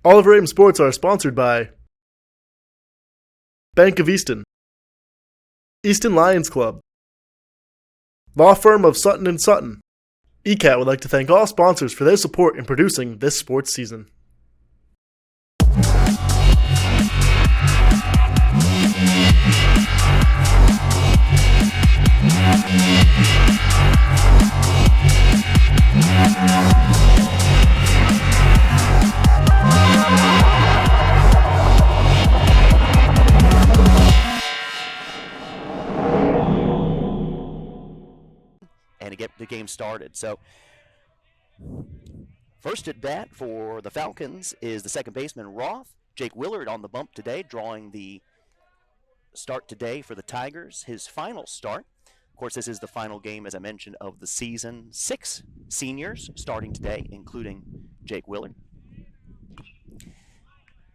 Oliver Ames Sports are sponsored by Bank of Easton, Easton Lions Club, Law Firm of Sutton & Sutton. ECAT would like to thank all sponsors for their support in producing this sports season. And to get the game started. So first at bat for the Falcons is the second baseman Roth. Jake Willard on the bump today, drawing the start today for the Tigers, his final start. Of course, this is the final game, as I mentioned, of the season. 6 seniors starting today, including Jake Willard.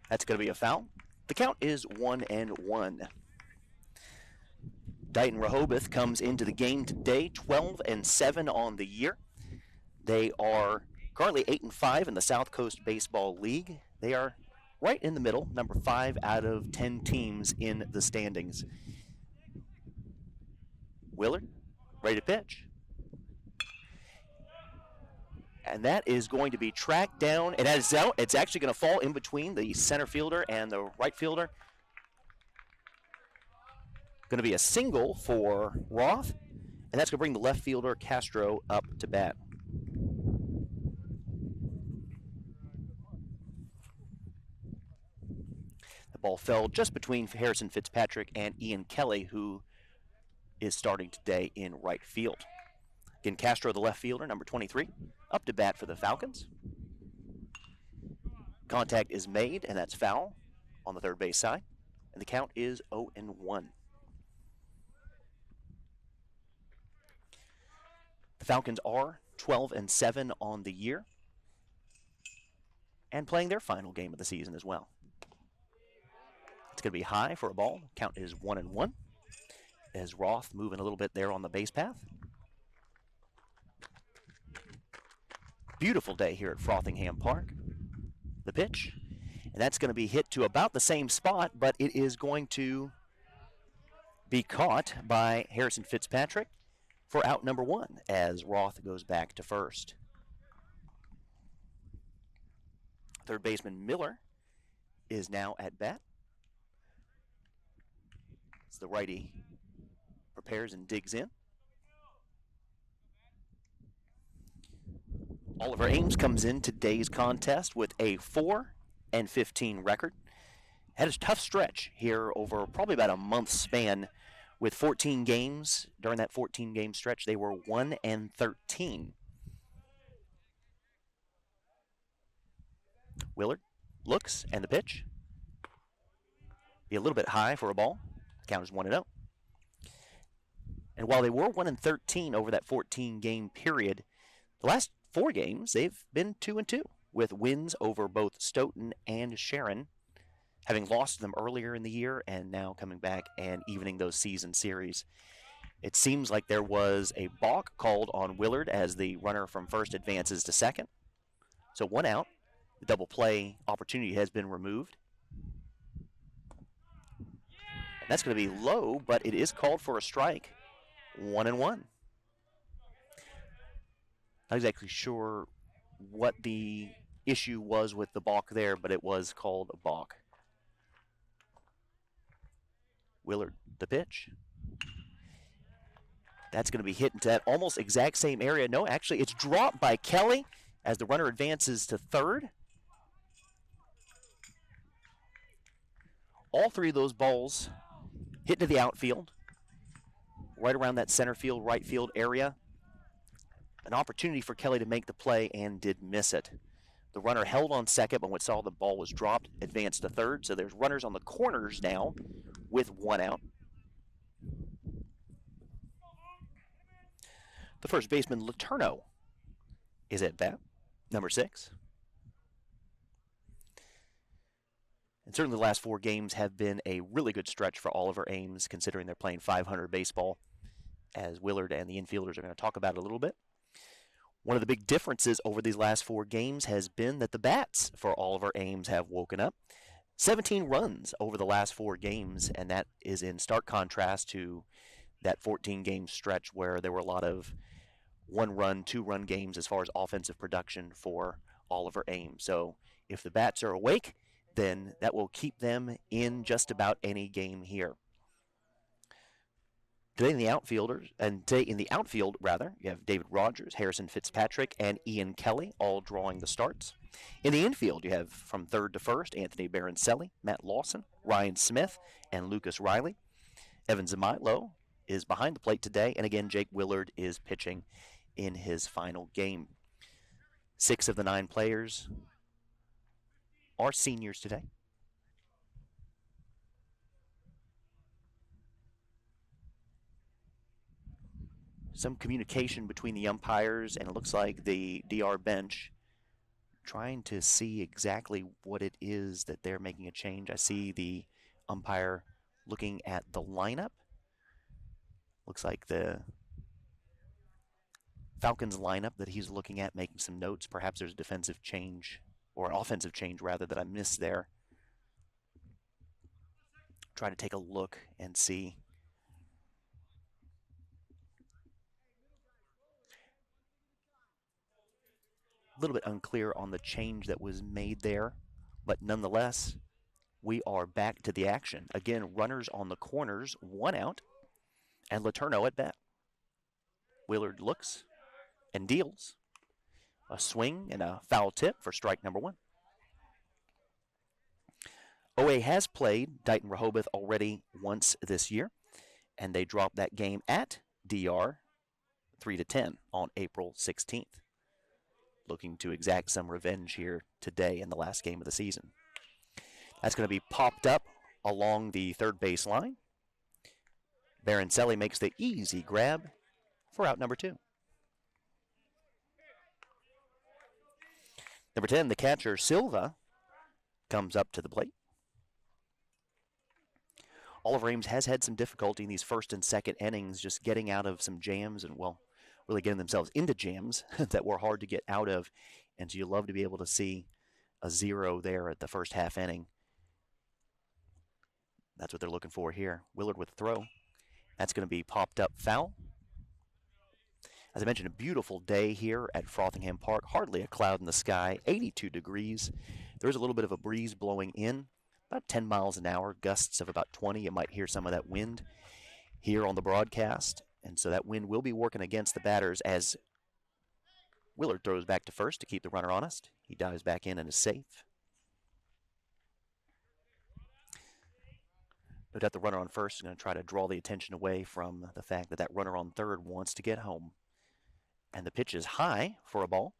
That's going to be a foul. The count is 1-1. Dighton-Rehoboth comes into the game today, 12-7 on the year. They are currently 8-5 in the South Coast Baseball League. They are right in the middle, number 5 out of 10 teams in the standings. Willard, ready to pitch. And that is going to be tracked down. It's actually going to fall in between the center fielder and the right fielder. Going to be a single for Roth, and that's going to bring the left fielder Castro up to bat. The ball fell just between Harrison Fitzpatrick and Ian Kelly, who is starting today in right field. Again, Castro, the left fielder, number 23, up to bat for the Falcons. Contact is made, and that's foul on the third base side, and the count is 0-1. The Falcons are 12-7 on the year and playing their final game of the season as well. It's going to be high for a ball. Count is 1-1 as Roth moving a little bit there on the base path. Beautiful day here at Frothingham Park. The pitch, and that's going to be hit to about the same spot, but it is going to be caught by Harrison Fitzpatrick for out number 1 as Roth goes back to first. Third baseman Miller is now at bat. As the righty prepares and digs in. Oliver Ames comes in today's contest with a 4-15 record. Had a tough stretch here over probably about a month span. With 14 games, during that 14-game stretch, they were 1-13. Willard looks, and the pitch. Be a little bit high for a ball. Count is 1-0. And while they were 1-13 over that 14-game period, the last 4 games, they've been 2-2, with wins over both Stoughton and Sharon, having lost them earlier in the year and now coming back and evening those season series. It seems like there was a balk called on Willard as the runner from first advances to second. So 1 out. The double play opportunity has been removed. And that's going to be low, but it is called for a strike. 1-1. Not exactly sure what the issue was with the balk there, but it was called a balk. Willard, the pitch. That's going to be hit into that almost exact same area. No, actually, it's dropped by Kelly as the runner advances to third. All 3 of those balls hit to the outfield, right around that center field, right field area. An opportunity for Kelly to make the play and did miss it. The runner held on second, but when saw the ball was dropped, advanced to third. So there's runners on the corners now with 1 out. The first baseman, Letourneau, is at bat, number 6. And certainly the last 4 games have been a really good stretch for Oliver Ames, considering they're playing .500 baseball, as Willard and the infielders are going to talk about it a little bit. One of the big differences over these last 4 games has been that the bats for all of our Ames have woken up. 17 runs over the last 4 games, and that is in stark contrast to that 14-game stretch where there were a lot of 1-run, 2-run games as far as offensive production for Oliver Ames. So if the bats are awake, then that will keep them in just about any game here. Today in the outfield, you have David Rogers, Harrison Fitzpatrick, and Ian Kelly all drawing the starts. In the infield, you have from third to first Anthony Baroncelli, Matt Lawson, Ryan Smith, and Lucas Riley. Evan Zamilo is behind the plate today, and again, Jake Willard is pitching in his final game. 6 of the 9 players are seniors today. Some communication between the umpires, and it looks like the DR bench trying to see exactly what it is that they're making a change. I see the umpire looking at the lineup. Looks like the Falcons lineup that he's looking at, making some notes. Perhaps there's a defensive change, or an offensive change rather, that I missed there. Try to take a look and see. A little bit unclear on the change that was made there, but nonetheless, we are back to the action. Again, runners on the corners, 1 out, and Letourneau at bat. Willard looks and deals. A swing and a foul tip for strike number 1. OA has played Dighton-Rehoboth already once this year, and they dropped that game at DR 3-10 on April 16th. Looking to exact some revenge here today in the last game of the season. That's going to be popped up along the third base line. Baroncelli makes the easy grab for out number 2. Number 10, the catcher Silva, comes up to the plate. Oliver Ames has had some difficulty in these first and second innings just getting out of some jams and, well, really getting themselves into jams that were hard to get out of. And so you love to be able to see a 0 there at the first half inning. That's what they're looking for here. Willard with the throw. That's going to be popped up foul. As I mentioned, a beautiful day here at Frothingham Park. Hardly a cloud in the sky, 82 degrees. There's a little bit of a breeze blowing in, about 10 miles an hour, gusts of about 20. You might hear some of that wind here on the broadcast. And so that wind will be working against the batters as Willard throws back to first to keep the runner honest. He dives back in and is safe. No doubt the runner on first is going to try to draw the attention away from the fact that that runner on third wants to get home. And the pitch is high for a ball.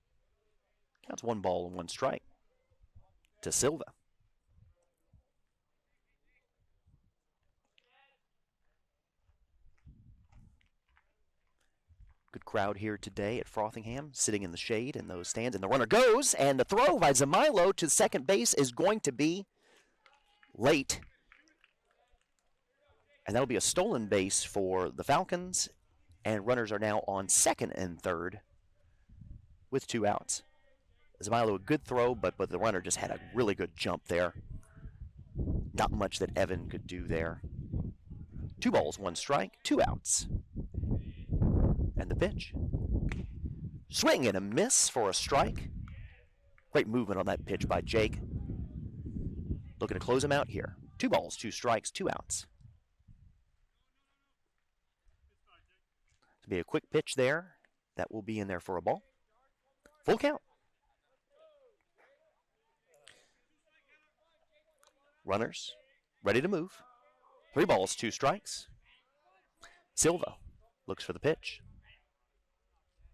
Counts 1 ball and 1 strike to Silva. Good crowd here today at Frothingham, sitting in the shade in those stands. And the runner goes, and the throw by Zamilo to second base is going to be late. And that'll be a stolen base for the Falcons. And runners are now on second and third with 2 outs. Zamilo, a good throw, but the runner just had a really good jump there. Not much that Evan could do there. 2 balls, 1 strike, 2 outs. And the pitch. Swing and a miss for a strike. Great movement on that pitch by Jake. Looking to close him out here. 2 balls, 2 strikes, 2 outs. Be a quick pitch there. That will be in there for a ball. Full count. Runners ready to move. 3 balls, 2 strikes. Silva looks for the pitch.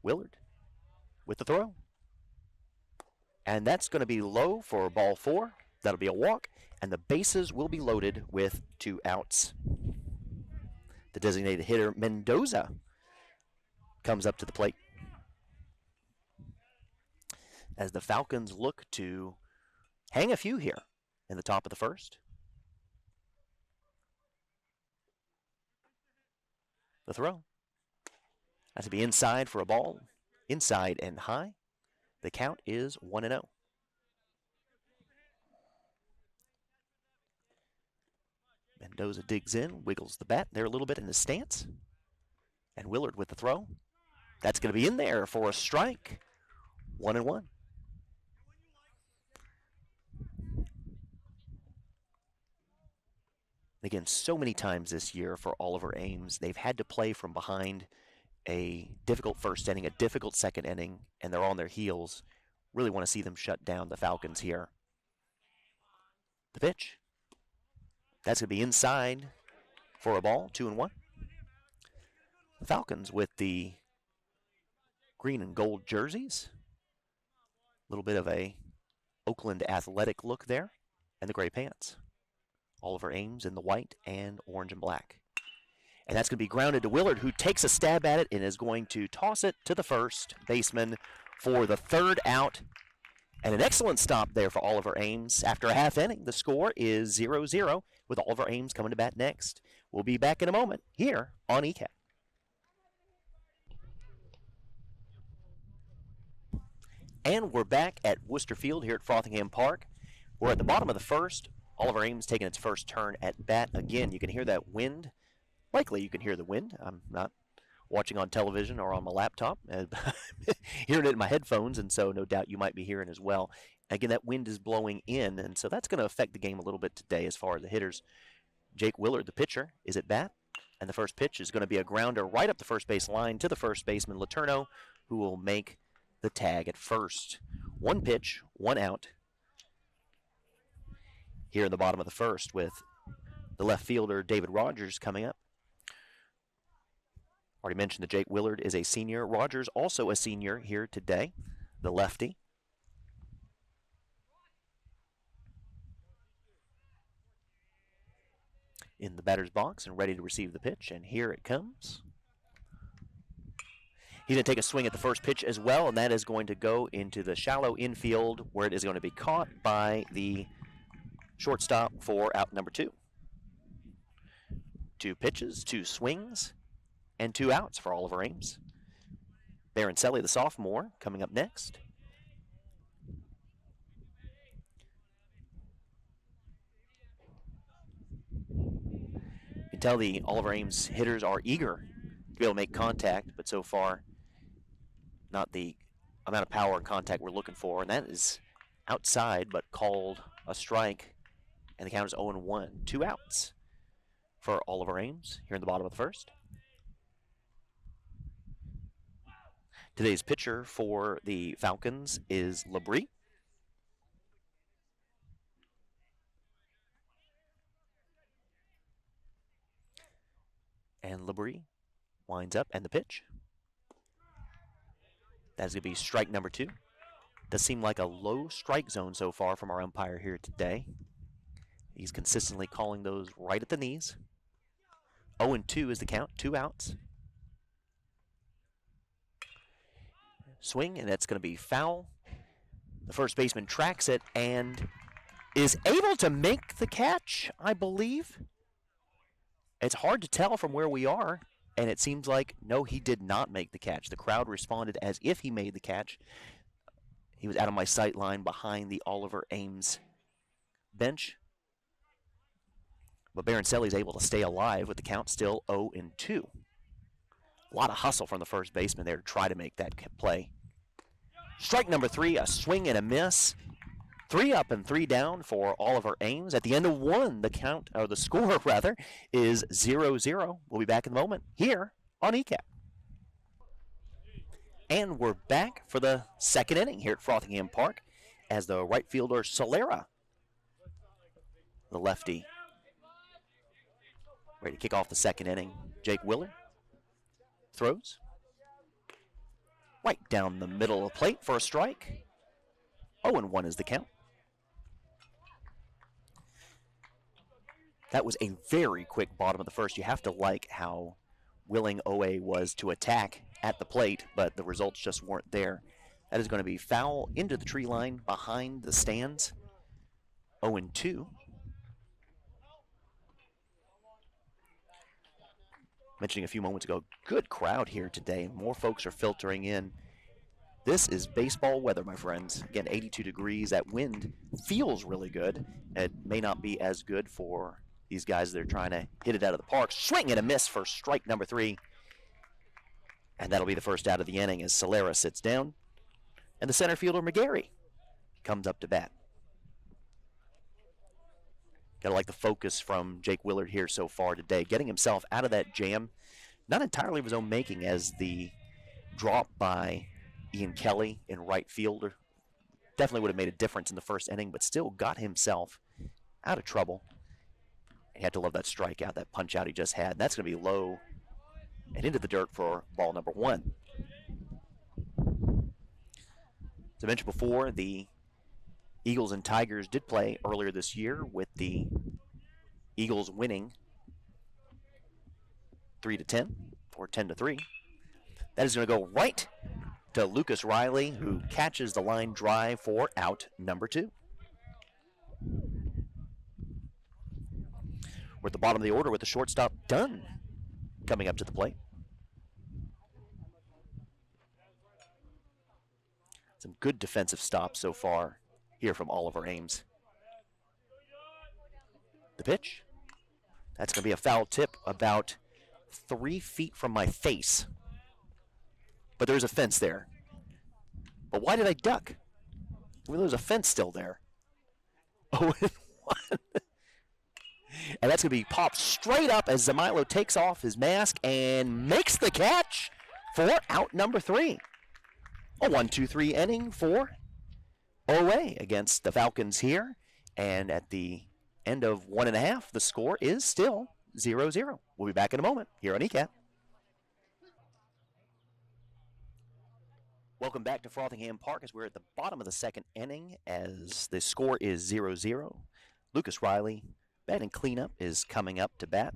Willard with the throw. And that's going to be low for ball 4. That'll be a walk, and the bases will be loaded with 2 outs. The designated hitter, Mendoza, comes up to the plate as the Falcons look to hang a few here in the top of the first. The throw. Has to be inside for a ball. inside and high. The count is 1-0. Mendoza digs in, wiggles the bat there a little bit in his stance. And Willard with the throw. That's going to be in there for a strike. 1-1. Again, so many times this year for Oliver Ames, they've had to play from behind a difficult first inning, a difficult second inning, and they're on their heels. Really want to see them shut down the Falcons here. The pitch. That's going to be inside for a ball, 2-1. The Falcons with the green and gold jerseys. A little bit of a Oakland athletic look there, and the gray pants. Oliver Ames in the white and orange and black. And that's going to be grounded to Willard, who takes a stab at it and is going to toss it to the first baseman for the third out. And an excellent stop there for Oliver Ames. After a half inning, the score is 0-0 with Oliver Ames coming to bat next. We'll be back in a moment here on ECAT. And we're back at Worcester Field here at Frothingham Park. We're at the bottom of the first. Oliver Ames taking its first turn at bat. Again, you can hear that wind. Likely you can hear the wind. I'm not watching on television or on my laptop. Hearing it in my headphones, and so no doubt you might be hearing as well. Again, that wind is blowing in, and so that's going to affect the game a little bit today as far as the hitters. Jake Willard, the pitcher, is at bat, and the first pitch is going to be a grounder right up the first base line to the first baseman, Letourneau, who will make the tag at first. One pitch, one out. Here in the bottom of the first with the left fielder, David Rogers, coming up. Already mentioned that Jake Willard is a senior. Rogers also a senior here today, the lefty. In the batter's box and ready to receive the pitch, and here it comes. He's going to take a swing at the first pitch as well, and that is going to go into the shallow infield where it is going to be caught by the shortstop for out number 2. 2 pitches, 2 swings, and 2 outs for Oliver Ames. Baroncelli, the sophomore, coming up next. You can tell the Oliver Ames hitters are eager to be able to make contact, but so far not the amount of power and contact we're looking for, and that is outside but called a strike, and the count is 0-1. 2 outs for Oliver Ames here in the bottom of the first. Today's pitcher for the Falcons is Labrie. And Labrie winds up, and the pitch. That's going to be strike number 2. Does seem like a low strike zone so far from our umpire here today. He's consistently calling those right at the knees. 0-2 is the count, 2 outs. Swing, and that's going to be foul. The first baseman tracks it and is able to make the catch, I believe. It's hard to tell from where we are, and it seems like, no, he did not make the catch. The crowd responded as if he made the catch. He was out of my sight line behind the Oliver Ames bench. But Baroncelli is able to stay alive with the count still 0-2. A lot of hustle from the first baseman there to try to make that play. Strike number 3, a swing and a miss. 3 up and 3 down for Oliver Ames. At the end of 1, the count, or the score rather, is 0-0. We'll be back in a moment here on ECAT. And we're back for the second inning here at Frothingham Park as the right fielder Solera, the lefty, ready to kick off the second inning. Jake Willard throws right down the middle of the plate for a strike. 0-1 is the count. That was a very quick bottom of the first. You have to like how willing OA was to attack at the plate, but the results just weren't there. That is going to be foul into the tree line behind the stands. 0-2. Mentioning a few moments ago, good crowd here today. More folks are filtering in This is baseball weather, my friends. Again, 82 degrees. That wind feels really good. It may not be as good for these guys that are trying to hit it out of the park. Swing and a miss for strike number 3. And that'll be the first out of the inning as Solera sits down. And the center fielder, McGarry, comes up to bat. Gotta like the focus from Jake Willard here so far today, getting himself out of that jam. Not entirely of his own making, as the drop by Ian Kelly in right field definitely would have made a difference in the first inning, but still got himself out of trouble. He had to love that strikeout, that punch out he just had. That's going to be low and into the dirt for ball number 1. As I mentioned before, the Eagles and Tigers did play earlier this year, with the Eagles winning 3-10 or 10-3. That is going to go right to Lucas Riley, who catches the line drive for out number 2. We're at the bottom of the order with the shortstop, Dunn, coming up to the plate. Some good defensive stops so far here from Oliver Ames. The pitch. That's going to be a foul tip about 3 feet from my face. But there's a fence there. But why did I duck? Well, there's a fence still there. 0-1. And that's going to be popped straight up as Zamilo takes off his mask and makes the catch for out number 3. A 1-2-3 inning for OA against the Falcons here. And at the end of 1.5, the score is still 0-0. We'll be back in a moment here on ECAT. Welcome back to Frothingham Park as we're at the bottom of the second inning as the score is 0-0. Lucas Riley, batting cleanup, is coming up to bat.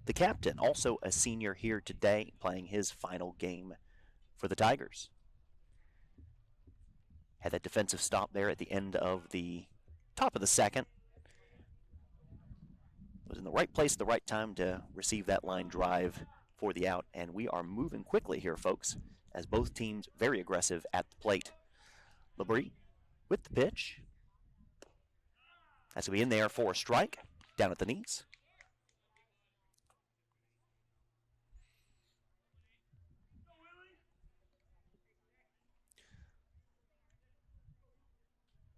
The captain, also a senior here today, playing his final game for the Tigers. Had that defensive stop there at the end of the top of the second. Was in the right place at the right time to receive that line drive for the out, and we are moving quickly here, folks, as both teams very aggressive at the plate. Labrie with the pitch. That's going to be in there for a strike, down at the knees.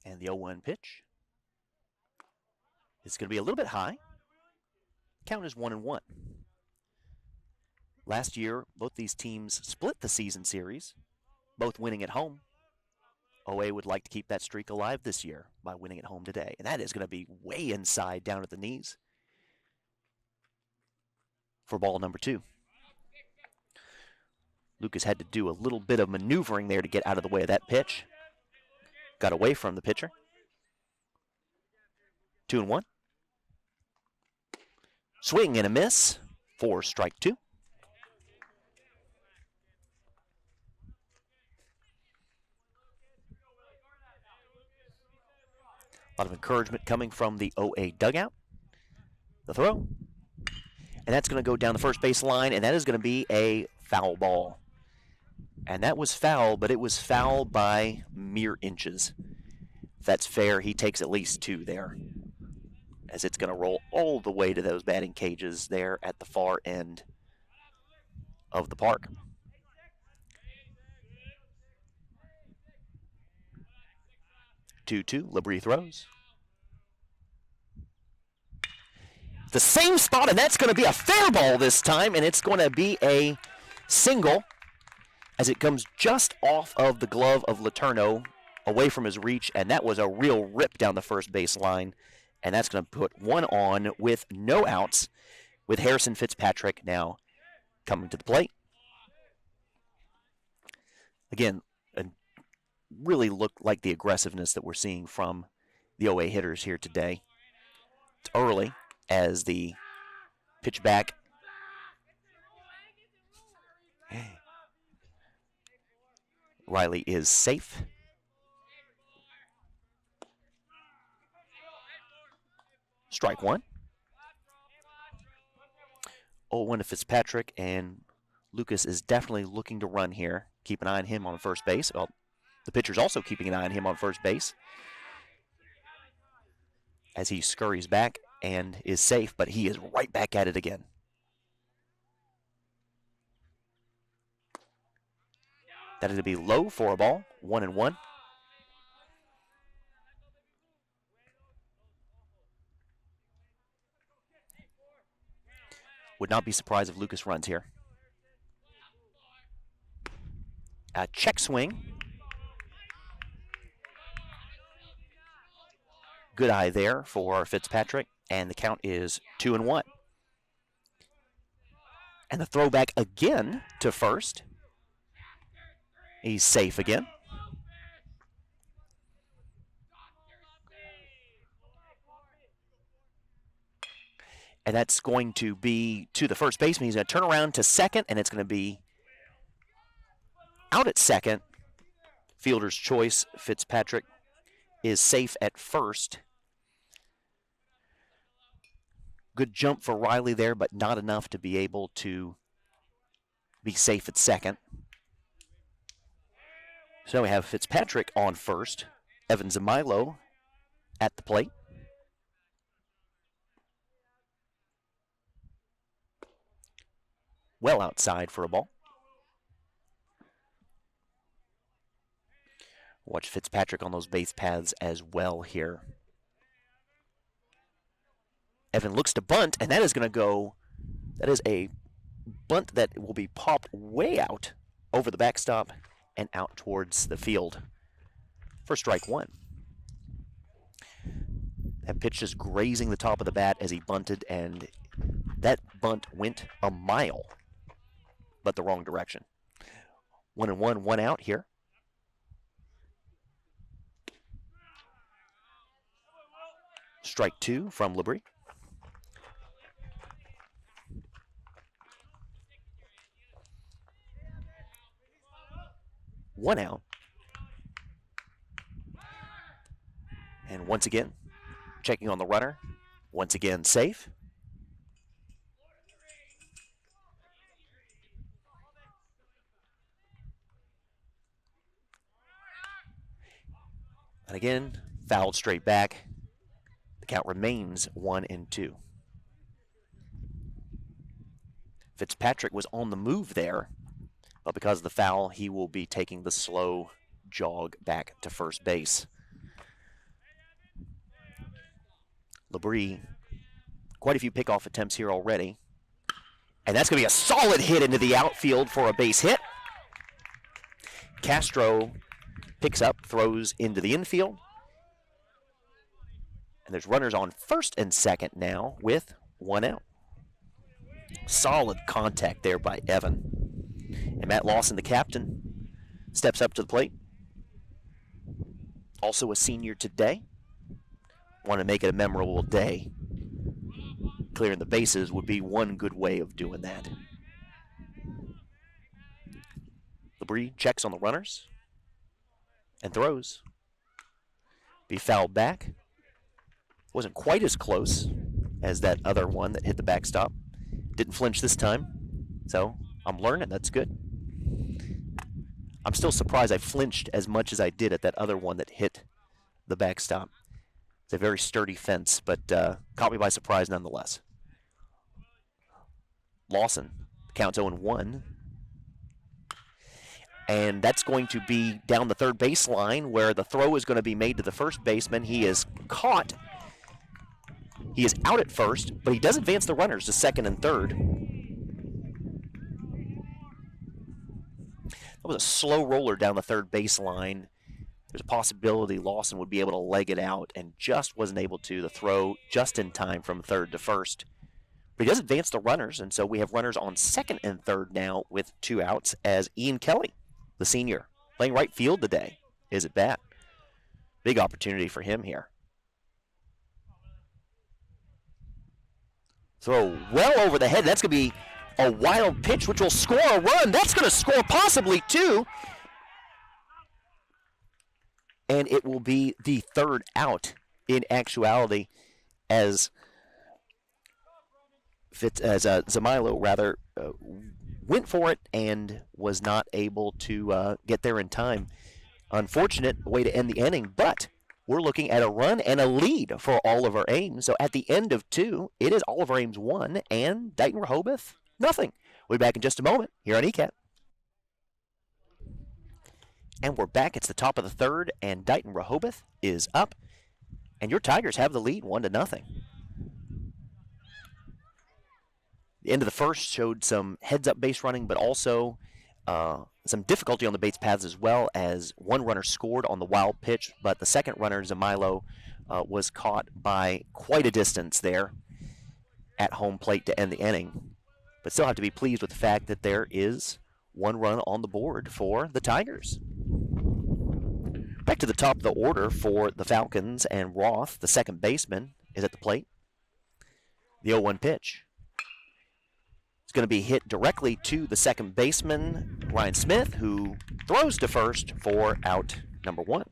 And the 0-1 pitch is going to be a little bit high. Count is 1-1. Last year, both these teams split the season series, both winning at home. OA would like to keep that streak alive this year by winning at home today. And that is going to be way inside, down at the knees for ball number 2. Lucas had to do a little bit of maneuvering there to get out of the way of that pitch. Got away from the pitcher. 2-1. Swing and a miss for strike 2. A lot of encouragement coming from the OA dugout. The throw. And that's going to go down the first base line, and that is going to be a foul ball. And that was foul, but it was foul by mere inches. If that's fair, he takes at least 2 there, as it's going to roll all the way to those batting cages there at the far end of the park. Two, Labrie throws. The same spot, and that's going to be a fair ball this time, and it's going to be a single as it comes just off of the glove of Letourneau, away from his reach, and that was a real rip down the first base line, and that's going to put 1 on with no outs, with Harrison Fitzpatrick now coming to the plate. Again, really looked like the aggressiveness that we're seeing from the OA hitters here today. It's early as the pitch back. Riley is safe. Strike 1. 0-1 to Fitzpatrick, and Lucas is definitely looking to run here. Keep an eye on him on first base. Well, The pitcher's also keeping an eye on him on first base as he scurries back and is safe, but he is right back at it again. That is to be low for a ball, 1-1. Would not be surprised if Lucas runs here. A check swing. Good eye there for Fitzpatrick, and the count is 2-1. And the throwback again to first. He's safe again. And that's going to be to the first baseman. He's going to turn around to second, and it's going to be out at second. Fielder's choice. Fitzpatrick is safe at first. Good jump for Riley there, but not enough to be able to be safe at second. So we have Fitzpatrick on first. Evan Zamilo at the plate. Well outside for a ball. Watch Fitzpatrick on those base paths as well here. Evan looks to bunt, and that is going to go, that is a bunt that will be popped way out over the backstop and out towards the field for strike one. That pitch just grazing the top of the bat as he bunted, and that bunt went a mile, but the wrong direction. 1-1, 1 out here. Strike two from Labrie. One out. And once again, checking on the runner. Once again, safe. And again, fouled straight back. The count remains 1-2. Fitzpatrick was on the move there, but because of the foul, he will be taking the slow jog back to first base. Labrie, quite a few pickoff attempts here already. And that's going to be a solid hit into the outfield for a base hit. Castro picks up, throws into the infield. And there's runners on first and second now with one out. Solid contact there by Evan. And Matt Lawson, the captain, steps up to the plate. Also a senior today. Want to make it a memorable day. Clearing the bases would be one good way of doing that. Labrie checks on the runners and throws. Be fouled back. Wasn't quite as close as that other one that hit the backstop. Didn't flinch this time, so I'm learning. That's good. I'm still surprised I flinched as much as I did at that other one that hit the backstop. It's a very sturdy fence, but caught me by surprise nonetheless. Lawson counts 0-1. And that's going to be down the third baseline where the throw is going to be made to the first baseman. He is caught. He is out at first, but he does advance the runners to second and third. That was a slow roller down the third baseline. There's a possibility Lawson would be able to leg it out and just wasn't able to. The throw just in time from third to first. But he does advance the runners, and so we have runners on second and third now with two outs as Ian Kelly, the senior, playing right field today, is at bat. Big opportunity for him here. Throw well over the head. That's going to be a wild pitch, which will score a run. That's going to score possibly two. And it will be the third out in actuality as Zamilo went for it and was not able to get there in time. Unfortunate way to end the inning, but we're looking at a run and a lead for Oliver Ames. So at the end of 2, it is Oliver Ames 1 and Dighton-Rehoboth nothing. We'll be back in just a moment here on ECAT. And we're back. It's the top of the 3rd, and Dighton-Rehoboth is up. And your Tigers have the lead 1-0. The end of the 1st showed some heads-up base running, but also some difficulty on the base paths as well, as one runner scored on the wild pitch, but the second runner, Zamilo, was caught by quite a distance there at home plate to end the inning. But still have to be pleased with the fact that there is 1 run on the board for the Tigers. Back to the top of the order for the Falcons, and Roth, the second baseman, is at the plate. The 0-1 pitch. It's going to be hit directly to the second baseman, Ryan Smith, who throws to first for out number 1.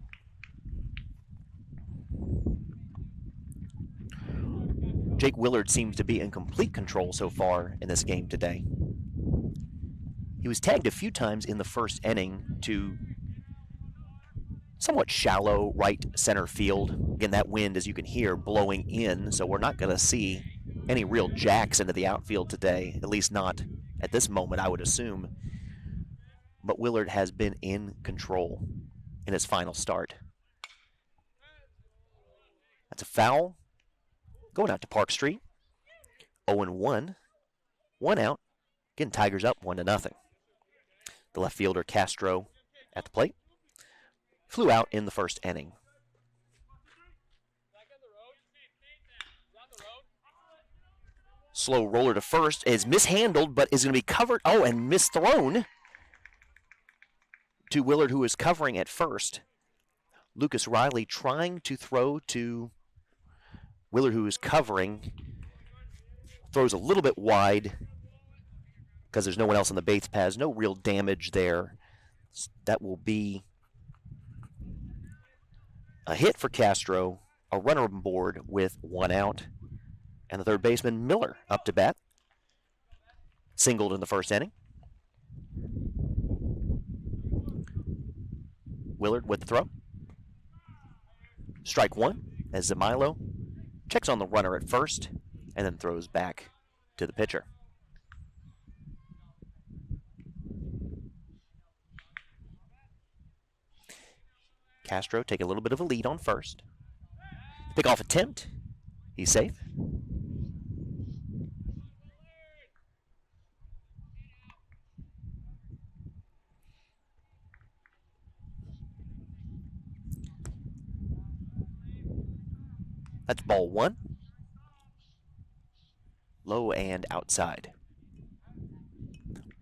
Jake Willard seems to be in complete control so far in this game today. He was tagged a few times in the first inning to somewhat shallow right center field. Again, that wind, as you can hear, blowing in, so we're not going to see any real jacks into the outfield today, at least not at this moment, I would assume. But Willard has been in control in his final start. That's a foul. Going out to Park Street. 0-1. 1 out. Again, Tigers up 1-0. The left fielder, Castro, at the plate. Flew out in the first inning. Slow roller to first is mishandled, but is going to be covered. Oh, and misthrown to Willard, who is covering at first. Lucas Riley trying to throw to Willard, who is covering. Throws a little bit wide because there's no one else on the base paths. No real damage there. That will be a hit for Castro, a runner on board with 1 out. And the third baseman, Miller, up to bat. Singled in the first inning. Willard with the throw. Strike 1 as Zamilo checks on the runner at first and then throws back to the pitcher. Castro take a little bit of a lead on first. Pickoff attempt. He's safe. That's ball 1. Low and outside.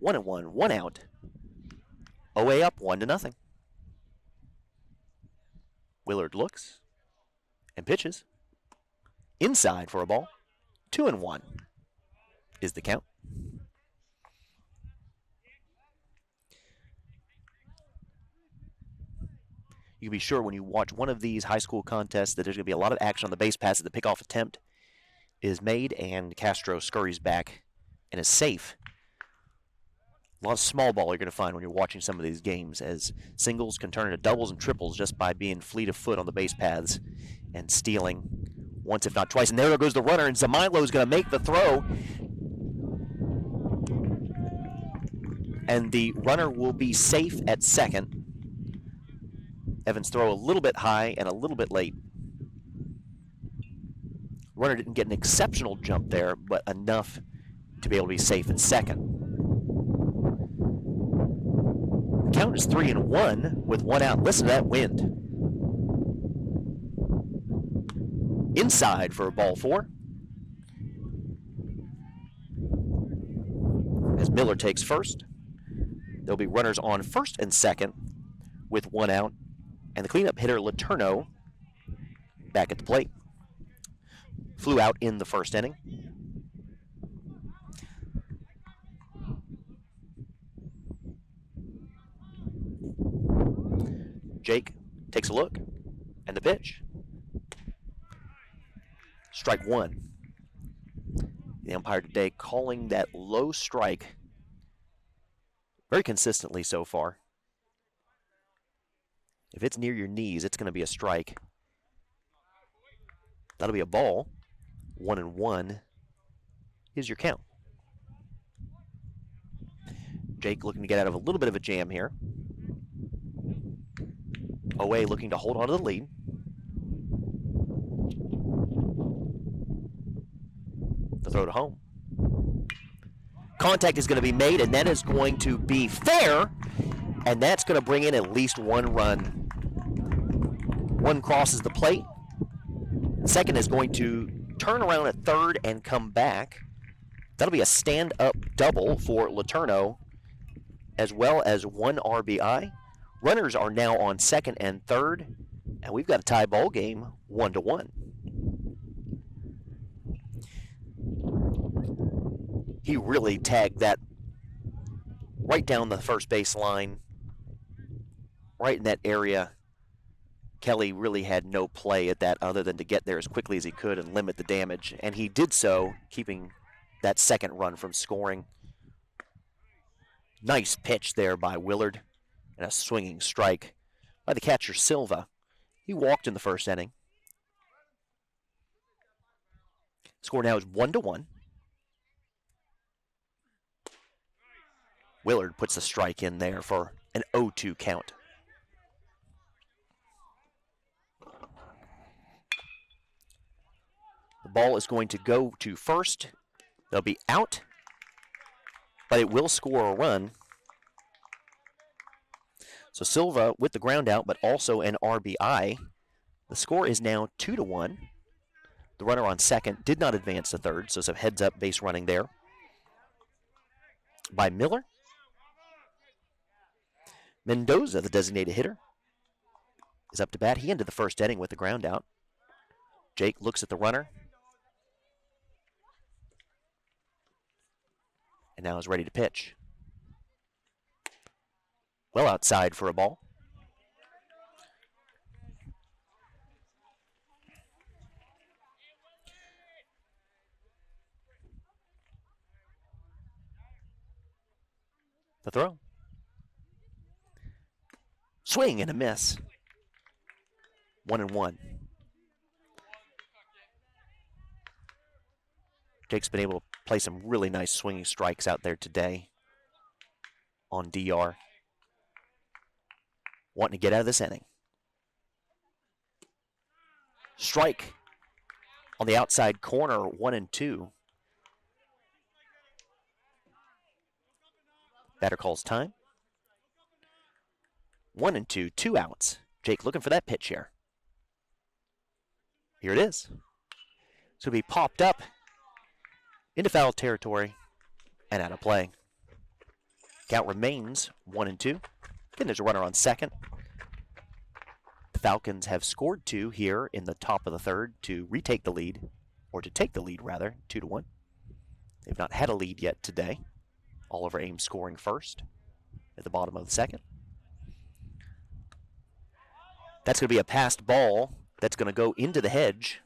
1-1, 1 out. OA up 1-0. Willard looks and pitches. Inside for a ball. 2-1 is the count. You can be sure when you watch one of these high school contests that there's going to be a lot of action on the base pass as the pickoff attempt is made and Castro scurries back and is safe. A lot of small ball you're going to find when you're watching some of these games, as singles can turn into doubles and triples just by being fleet of foot on the base paths and stealing once, if not twice. And there goes the runner, and Zamilo is going to make the throw. And the runner will be safe at second. Evans' throw a little bit high and a little bit late. Runner didn't get an exceptional jump there, but enough to be able to be safe at second. The count is 3-1 with 1 out. Listen to that wind. Inside for ball 4. As Miller takes first. There'll be runners on first and second with 1 out. And the cleanup hitter, Letourneau, back at the plate. Flew out in the first inning. Jake takes a look, and the pitch. Strike 1. The umpire today calling that low strike very consistently so far. If it's near your knees, it's going to be a strike. That'll be a ball. 1-1 is your count. Jake looking to get out of a little bit of a jam here. OA looking to hold on to the lead. The throw to home. Contact is going to be made, and that is going to be fair, and that's going to bring in at least one run. One crosses the plate. Second is going to turn around at third and come back. That'll be a stand-up double for Letourneau, as well as one RBI. Runners are now on second and third, and we've got a tie ball game, 1-1. He really tagged that right down the first base line, right in that area. Kelly really had no play at that other than to get there as quickly as he could and limit the damage, and he did so, keeping that second run from scoring. Nice pitch there by Willard, and a swinging strike by the catcher Silva. He walked in the first inning. Score now is 1-1. Willard puts the strike in there for an 0-2 count. The ball is going to go to first. They'll be out, but it will score a run. So Silva with the ground out, but also an RBI. The score is now 2-1. The runner on second did not advance to third, so some heads-up base running there by Miller. Mendoza, the designated hitter, is up to bat. He ended the first inning with the ground out. Jake looks at the runner and now is ready to pitch. Well outside for a ball. The throw. Swing and a miss. 1-1. Jake's been able to play some really nice swinging strikes out there today on DR. Wanting to get out of this inning. Strike on the outside corner, 1-2. Batter calls time. 1-2, 2 outs. Jake looking for that pitch here. Here it is. It's going to be popped up into foul territory and out of play. Count remains 1-2. Again, there's a runner on second. The Falcons have scored 2 here in the top of the third to retake the lead, or to take the lead rather, 2-1. They've not had a lead yet today. Oliver Ames scoring first at the bottom of the second. That's going to be a passed ball that's going to go into the hedge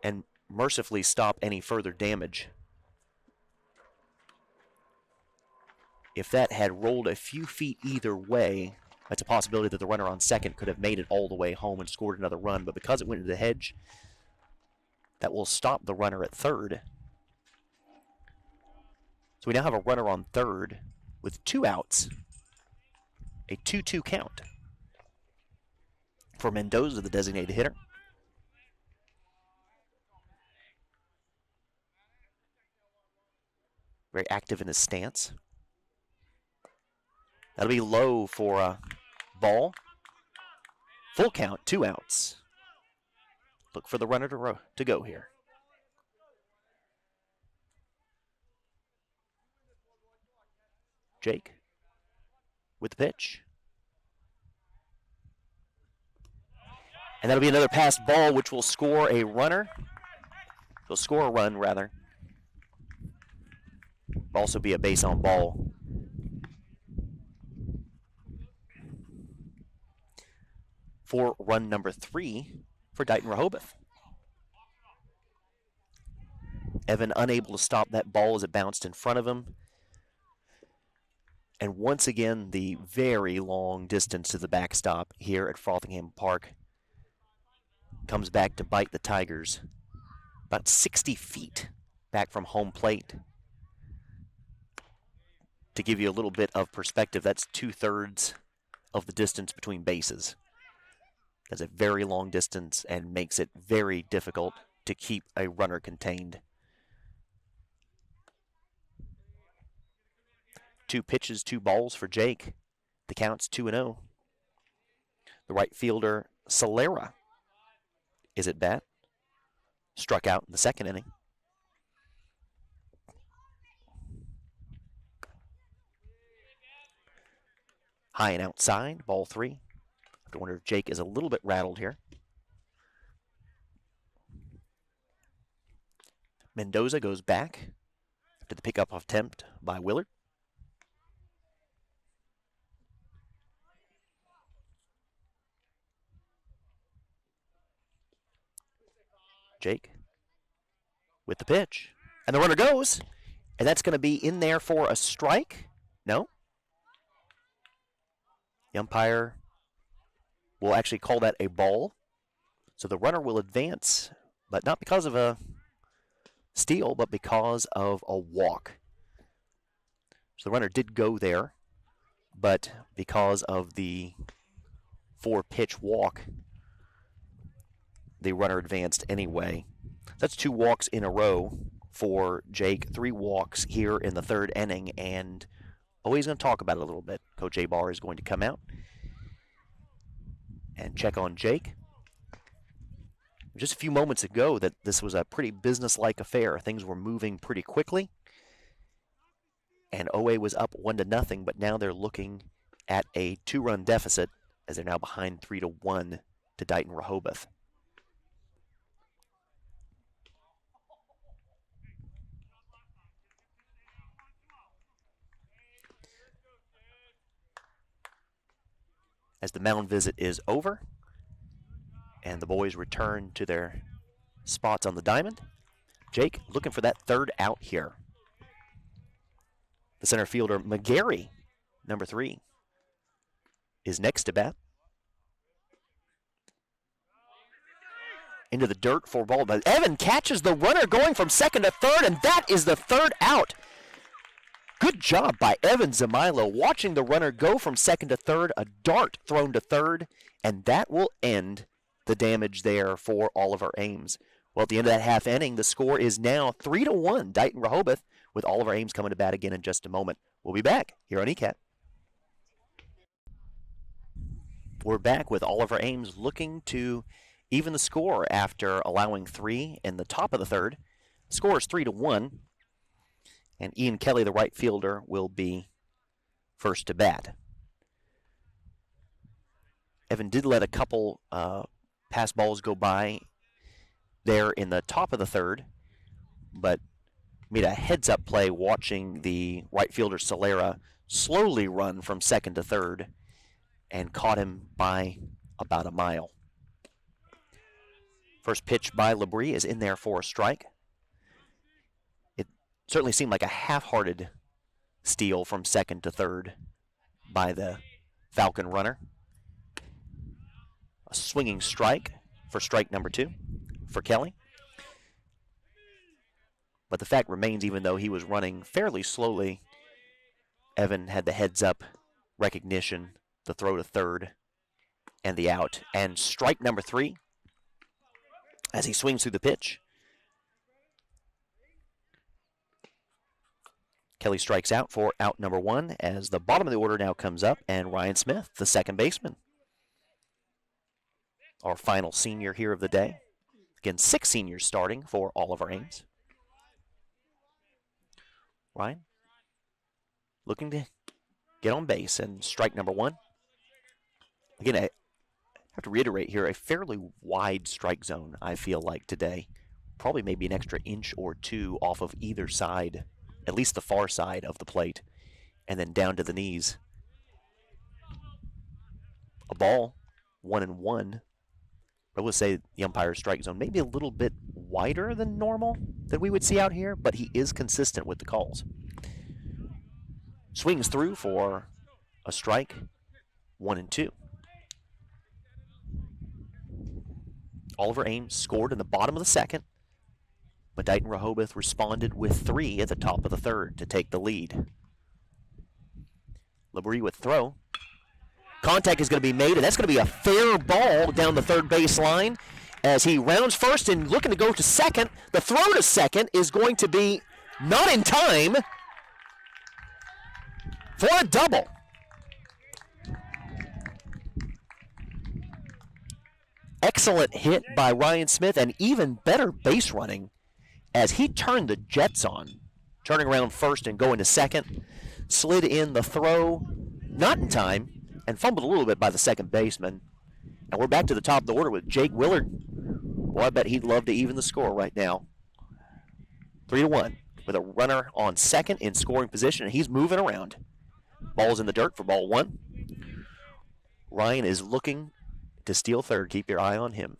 and mercifully stop any further damage. If that had rolled a few feet either way, that's a possibility that the runner on second could have made it all the way home and scored another run, but because it went into the hedge, that will stop the runner at third. So we now have a runner on third with 2 outs. A 2-2 count for Mendoza, the designated hitter. Very active in his stance. That'll be low for a ball. Full count, 2 outs. Look for the runner to go here. Jake with the pitch. And that'll be another passed ball, which will score a runner. Will score a run, rather. Also be a base on ball. For run number 3 for Dighton-Rehoboth. Evan unable to stop that ball as it bounced in front of him. And once again, the very long distance to the backstop here at Frothingham Park comes back to bite the Tigers. About 60 feet back from home plate. To give you a little bit of perspective, that's 2/3 of the distance between bases. That's a very long distance and makes it very difficult to keep a runner contained. 2 pitches, 2 balls for Jake. The count's 2-0. The right fielder, Solera, is at bat. Struck out in the second inning. High and outside, ball 3. I have to wonder if Jake is a little bit rattled here. Mendoza goes back after the pickup attempt by Willard. Jake with the pitch. And the runner goes. And that's going to be in there for a strike. No. The umpire will actually call that a ball. So the runner will advance, but not because of a steal, but because of a walk. So the runner did go there, but because of the 4-pitch walk, the runner advanced anyway. That's 2 walks in a row for Jake, 3 walks here in the 3rd inning, and he's going to talk about it a little bit. Coach Abar is going to come out and check on Jake. Just a few moments ago that this was a pretty businesslike affair. Things were moving pretty quickly, and OA was up 1-0, but now they're looking at a 2-run deficit as they're now behind 3-1 to Dighton-Rehoboth. As the mound visit is over and the boys return to their spots on the diamond, Jake looking for that 3rd out here. The center fielder, McGarry, number 3, is next to bat. Into the dirt for ball, but Evan catches the runner going from 2nd to 3rd, and that is the 3rd out. Good job by Evan Zamilo, watching the runner go from 2nd to 3rd, a dart thrown to 3rd, and that will end the damage there for Oliver Ames. Well, at the end of that half inning, the score is now 3-1, Dighton-Rehoboth, with Oliver Ames coming to bat again in just a moment. We'll be back here on ECAT. We're back with Oliver Ames looking to even the score after allowing 3 in the top of the 3rd. The score is 3-1. And Ian Kelly, the right fielder, will be first to bat. Evan did let a couple pass balls go by there in the top of the 3rd, but made a heads-up play watching the right fielder Solera slowly run from 2nd to 3rd and caught him by about a mile. First pitch by Labrie is in there for a strike. Certainly seemed like a half-hearted steal from 2nd to 3rd by the Falcon runner. A swinging strike for strike number 2 for Kelly. But the fact remains, even though he was running fairly slowly, Evan had the heads-up recognition, the throw to 3rd, and the out. And strike number 3 as he swings through the pitch. Kelly strikes out for out number 1 as the bottom of the order now comes up, and Ryan Smith, the second baseman. Our final senior here of the day. Again, 6 seniors starting for Oliver Ames. Ryan looking to get on base, and strike number 1. Again, I have to reiterate here, a fairly wide strike zone, I feel like, today. Probably maybe an extra inch or 2 off of either side, at least the far side of the plate, and then down to the knees. A ball, 1-1. I will say the umpire's strike zone maybe a little bit wider than normal than we would see out here, but he is consistent with the calls. Swings through for a strike, 1-2. Oliver Ames scored in the bottom of the second, but Dighton-Rehoboth responded with 3 at the top of the third to take the lead. Labrie with throw. Contact is going to be made, and that's going to be a fair ball down the third base line as he rounds first and looking to go to second. The throw to second is going to be not in time for a double. Excellent hit by Ryan Smith, and even better base running as he turned the Jets on, turning around first and going to second. Slid in the throw, not in time, and fumbled a little bit by the second baseman. And we're back to the top of the order with Jake Willard. Well, I bet he'd love to even the score right now. 3-1 with a runner on second in scoring position, and he's moving around. Ball's in the dirt for ball 1. Ryan is looking to steal third. Keep your eye on him.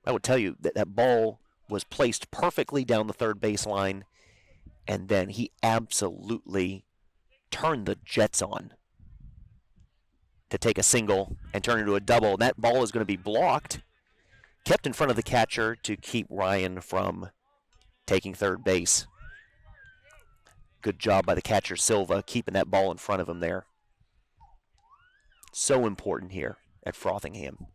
I would tell you that that ball was placed perfectly down the third baseline, and then he absolutely turned the Jets on to take a single and turn it into a double. And that ball is going to be blocked, kept in front of the catcher to keep Ryan from taking third base. Good job by the catcher, Silva, keeping that ball in front of him there. So important here at Frothingham.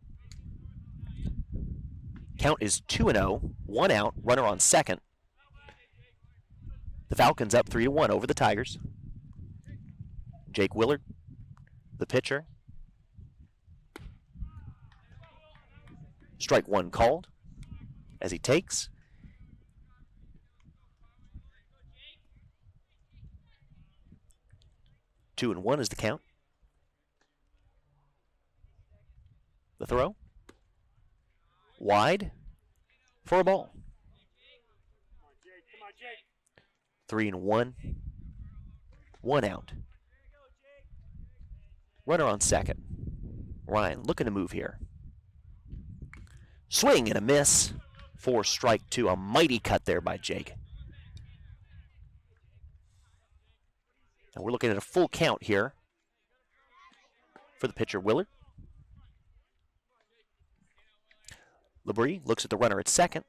Count is 2-0, 1 out, runner on second. The Falcons up 3-1 over the Tigers. Jake Willard, the pitcher. Strike 1 called as he takes. Two and 1 is the count. The throw. Wide for a ball. 3-1. 1 out. Runner on second. Ryan looking to move here. Swing and a miss for strike 2. A mighty cut there by Jake. And we're looking at a full count here for the pitcher, Willard. Labrie looks at the runner at second.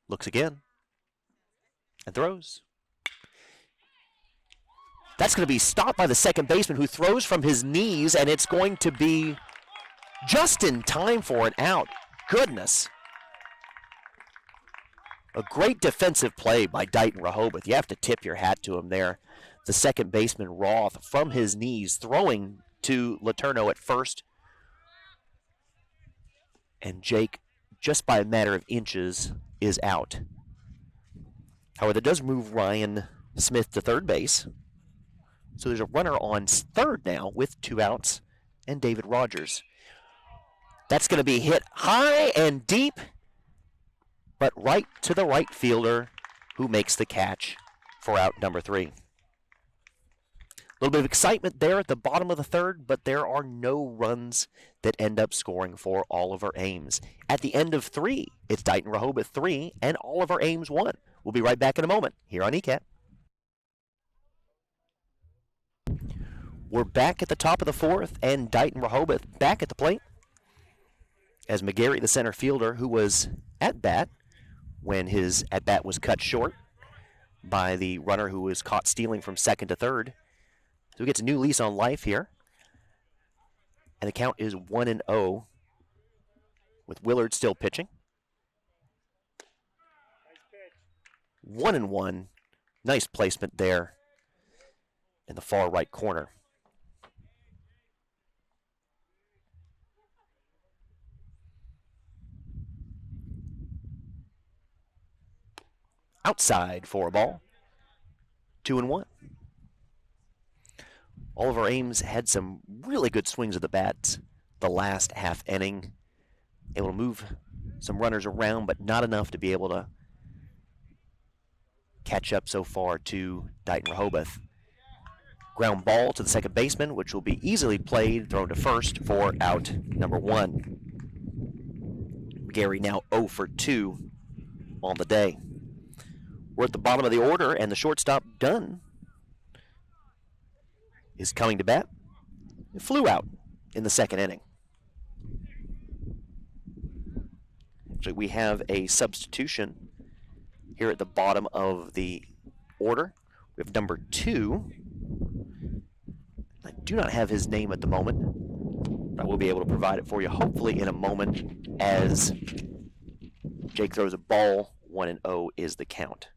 Looks again. And throws. That's going to be stopped by the second baseman, who throws from his knees, and it's going to be just in time for an out. Goodness. A great defensive play by Dighton-Rehoboth. You have to tip your hat to him there. The second baseman, Roth, from his knees, throwing to Letourneau at first. And Jake, just by a matter of inches, is out. However, that does move Ryan Smith to third base. So there's a runner on third now with 2 outs and David Rogers. That's going to be hit high and deep, but right to the right fielder, who makes the catch for out number 3. A little bit of excitement there at the bottom of the third, but there are no runs that end up scoring for Oliver Ames. At the end of 3, it's Dighton-Rehoboth 3 and Oliver Ames 1. We'll be right back in a moment here on ECAT. We're back at the top of the 4th, and Dighton-Rehoboth back at the plate as McGarry, the center fielder, who was at bat when his at bat was cut short by the runner who was caught stealing from second to third. So he gets a new lease on life here. And the count is 1-0 with Willard still pitching. 1-1. Nice placement there in the far right corner. Outside for a ball. 2-1. Oliver Ames had some really good swings of the bat the last half inning. Able to move some runners around, but not enough to be able to catch up so far to Dighton-Rehoboth. Ground ball to the second baseman, which will be easily played, thrown to first for out number 1. Gary now 0 for 2 on the day. We're at the bottom of the order, and the shortstop, Dunn, is coming to bat. It flew out in the second inning. Actually, we have a substitution here at the bottom of the order. We have number 2. I do not have his name at the moment, but I will be able to provide it for you hopefully in a moment as Jake throws a ball. 1-0 is the count.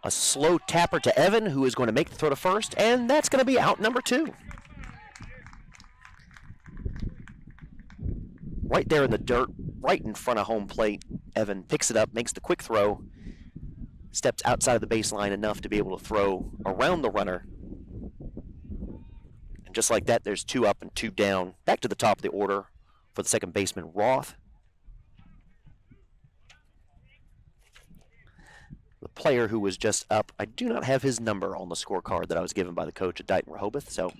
A slow tapper to Evan, who is going to make the throw to first, and that's going to be out number 2. Right there in the dirt, right in front of home plate, Evan picks it up, makes the quick throw, steps outside of the baseline enough to be able to throw around the runner. And just like that, there's 2 up and 2 down. Back to the top of the order for the second baseman, Roth. The player who was just up, I do not have his number on the scorecard that I was given by the coach at Dighton-Rehoboth, so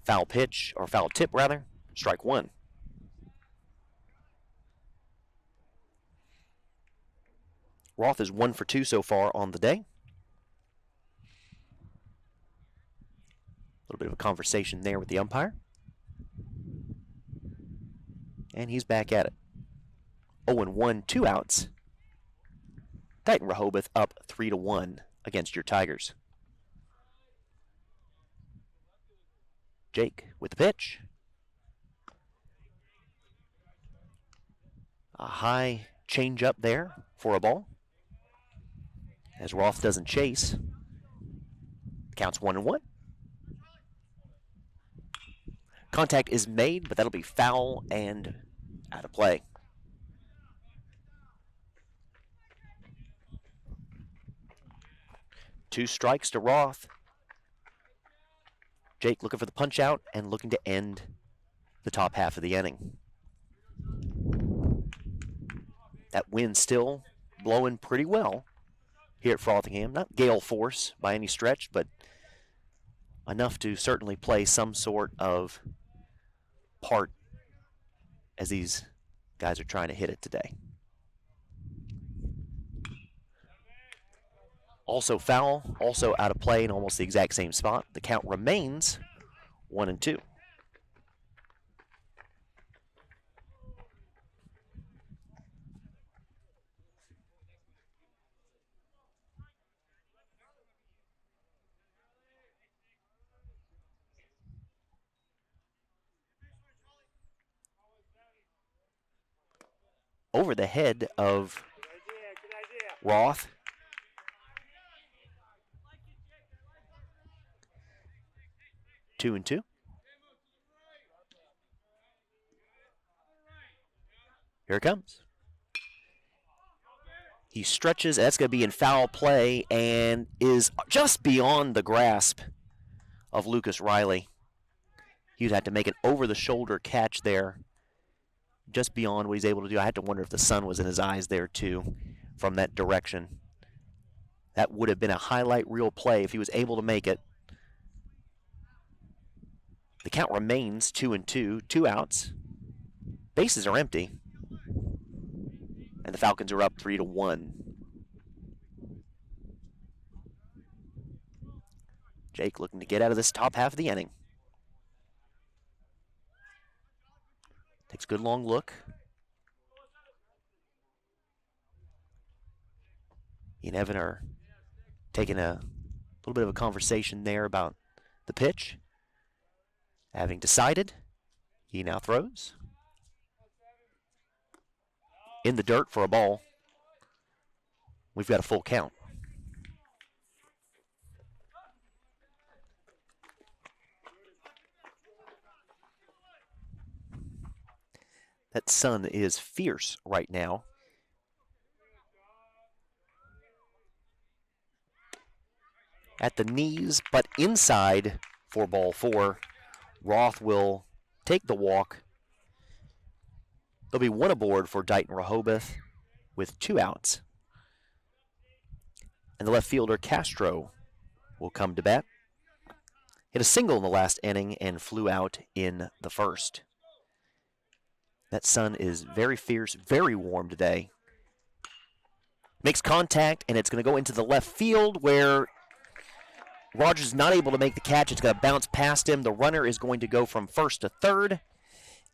foul pitch, or foul tip rather, strike 1. Roth is 1 for 2 so far on the day. A little bit of a conversation there with the umpire. And he's back at it. 0-1, 2 outs. Dighton-Rehoboth up 3-1 against your Tigers. Jake with the pitch. A high change up there for a ball. As Roth doesn't chase. Counts 1-1. Contact is made, but that'll be foul and out of play. Two strikes to Roth. Jake looking for the punch out and looking to end the top half of the inning. That wind still blowing pretty well here at Frothingham. Not gale force by any stretch, but enough to certainly play some sort of part as these guys are trying to hit it today. Also foul, also out of play in almost the exact same spot. The count remains 1-2. Over the head of Roth. Two and 2. Here it comes. He stretches. That's going to be in foul play and is just beyond the grasp of Lucas Riley. He'd have to make an over-the-shoulder catch there, just beyond what he's able to do. I had to wonder if the sun was in his eyes there, too, from that direction. That would have been a highlight reel play if he was able to make it. The count remains 2-2, 2 outs. Bases are empty. And the Falcons are up 3-1. Jake looking to get out of this top half of the inning. Takes a good long look. He and Evan are taking a little bit of a conversation there about the pitch. Having decided, he now throws. In the dirt for a ball. We've got a full count. That sun is fierce right now. At the knees, but inside for ball 4. Roth will take the walk. There'll be 1 aboard for Dighton-Rehoboth with 2 outs. And the left fielder, Castro, will come to bat. Hit a single in the last inning and flew out in the first. That sun is very fierce, very warm today. Makes contact, and it's going to go into the left field where Rogers is not able to make the catch. It's going to bounce past him. The runner is going to go from first to third,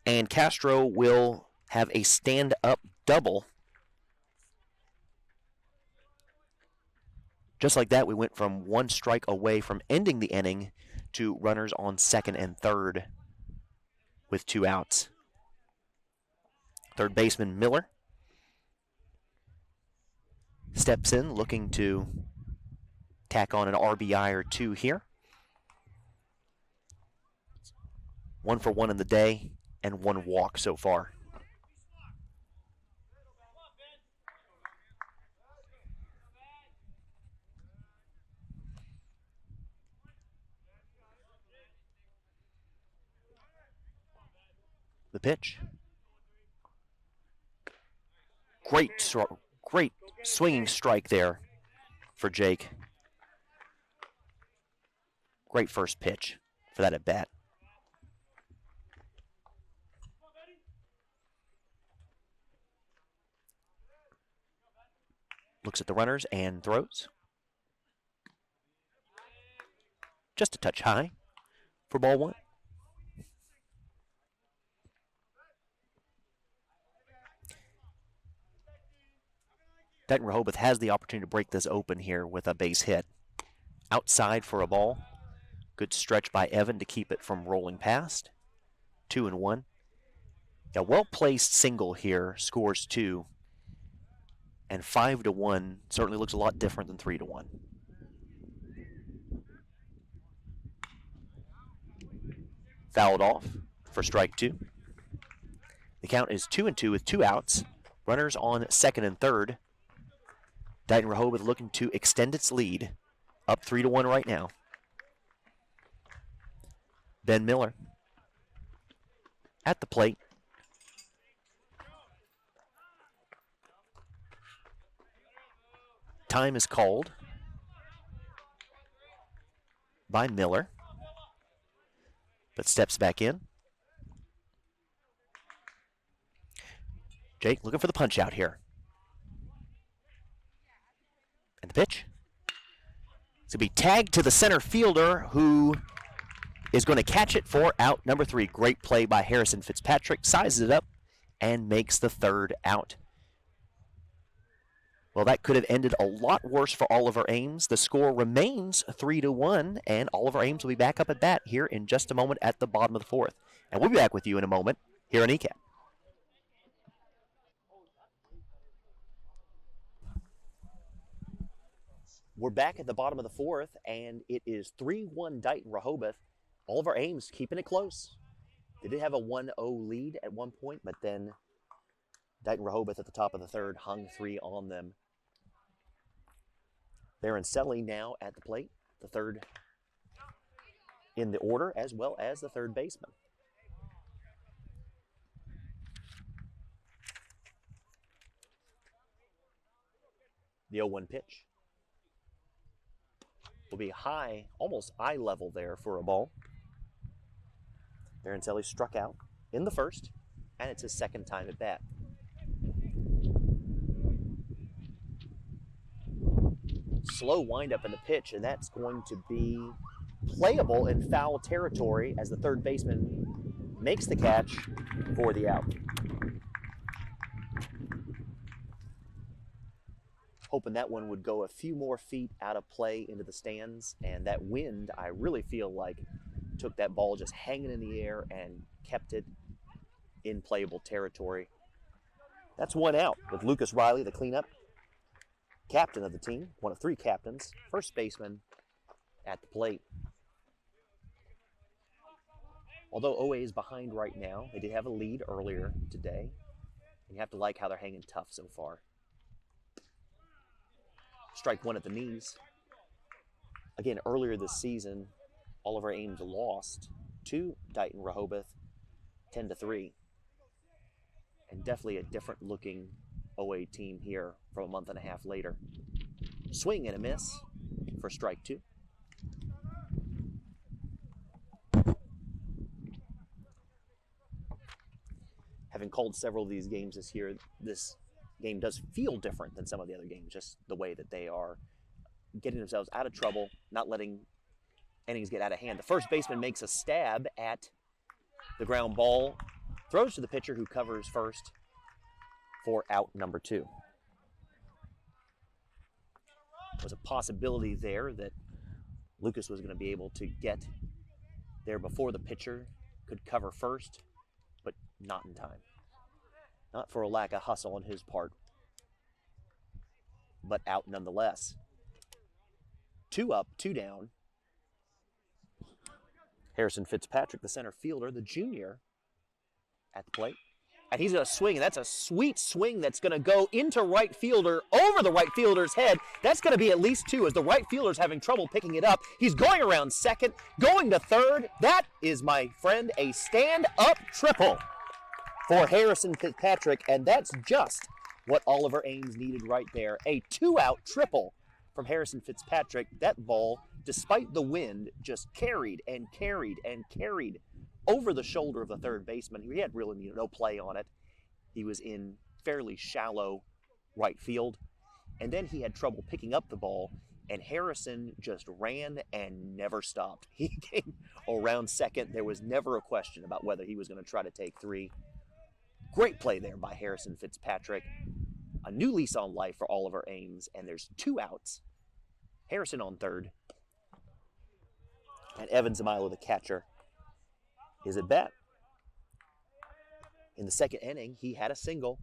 and Castro will have a stand-up double. Just like that, we went from one strike away from ending the inning to runners on second and third with 2 outs. Third baseman Miller steps in, looking to tack on an RBI or 2 here. 1 for 1 in the day and 1 walk so far. The pitch. Great swinging strike there for Jake. Great first pitch for that at bat. Looks at the runners and throws. Just a touch high for ball 1. Dighton-Rehoboth has the opportunity to break this open here with a base hit. Outside for a ball. Good stretch by Evan to keep it from rolling past. 2-1. A well-placed single here scores 2. And 5-1 certainly looks a lot different than 3-1. Fouled off for strike 2. The count is 2-2 with 2 outs. Runners on second and third. Dighton-Rehoboth looking to extend its lead. Up 3-1 right now. Ben Miller at the plate. Time is called by Miller, but steps back in. Jake looking for the punch out here. And the pitch. It's going to be tagged to the center fielder, who is going to catch it for out number 3. Great play by Harrison Fitzpatrick. Sizes it up and makes the 3rd out. Well, that could have ended a lot worse for Oliver Ames. The score remains 3-1, and Oliver Ames will be back up at bat here in just a moment at the bottom of the 4th. And we'll be back with you in a moment here on ECAT. We're back at the bottom of the 4th, and it is 3-1 Dighton-Rehoboth. Oliver Ames keeping it close. They did have a 1-0 lead at one point, but then Dighton-Rehoboth at the top of the 3rd hung 3 on them. Baroncelli now at the plate, the 3rd in the order, as well as the 3rd baseman. The 0-1 pitch will be high, almost eye level there for a ball. Baroncelli struck out in the 1st, and it's his 2nd time at bat. Slow windup in the pitch, and that's going to be playable in foul territory as the 3rd baseman makes the catch for the out. Hoping that one would go a few more feet out of play into the stands, and that wind, I really feel like, took that ball just hanging in the air and kept it in playable territory. That's 1 out with Lucas Riley, the cleanup, captain of the team, one of 3 captains, first baseman at the plate. Although OA is behind right now, they did have a lead earlier today, and you have to like how they're hanging tough so far. Strike 1 at the knees. Again, earlier this season, Oliver Ames lost to Dighton-Rehoboth 10-3. And definitely a different looking OA team here from a month and a half later. Swing and a miss for strike 2. having called several of these games this year, this game does feel different than some of the other games, just the way that they are getting themselves out of trouble, not letting innings get out of hand. The first baseman makes a stab at the ground ball, throws to the pitcher who covers first for out number 2. There was a possibility there that Lucas was going to be able to get there before the pitcher could cover first, but not in time. Not for a lack of hustle on his part, but out nonetheless. 2 up, 2 down. Harrison Fitzpatrick, the center fielder, the junior, at the plate. And he's going to swing, and that's a sweet swing that's going to go into right fielder, over the right fielder's head. That's going to be at least 2 as the right fielder's having trouble picking it up. He's going around second, going to third. That is, my friend, a stand-up triple for Harrison Fitzpatrick, and that's just what Oliver Ames needed right there. A 2-out triple from Harrison Fitzpatrick. That ball, despite the wind, just carried and carried and carried over the shoulder of the third baseman. He had really no play on it. He was in fairly shallow right field. And then he had trouble picking up the ball, and Harrison just ran and never stopped. He came around second. There was never a question about whether he was going to try to take 3. Great play there by Harrison Fitzpatrick. A new lease on life for Oliver Ames, and there's 2 outs. Harrison on third. And Evan Zamilo, the catcher, is at bat. In the second inning, he had a single,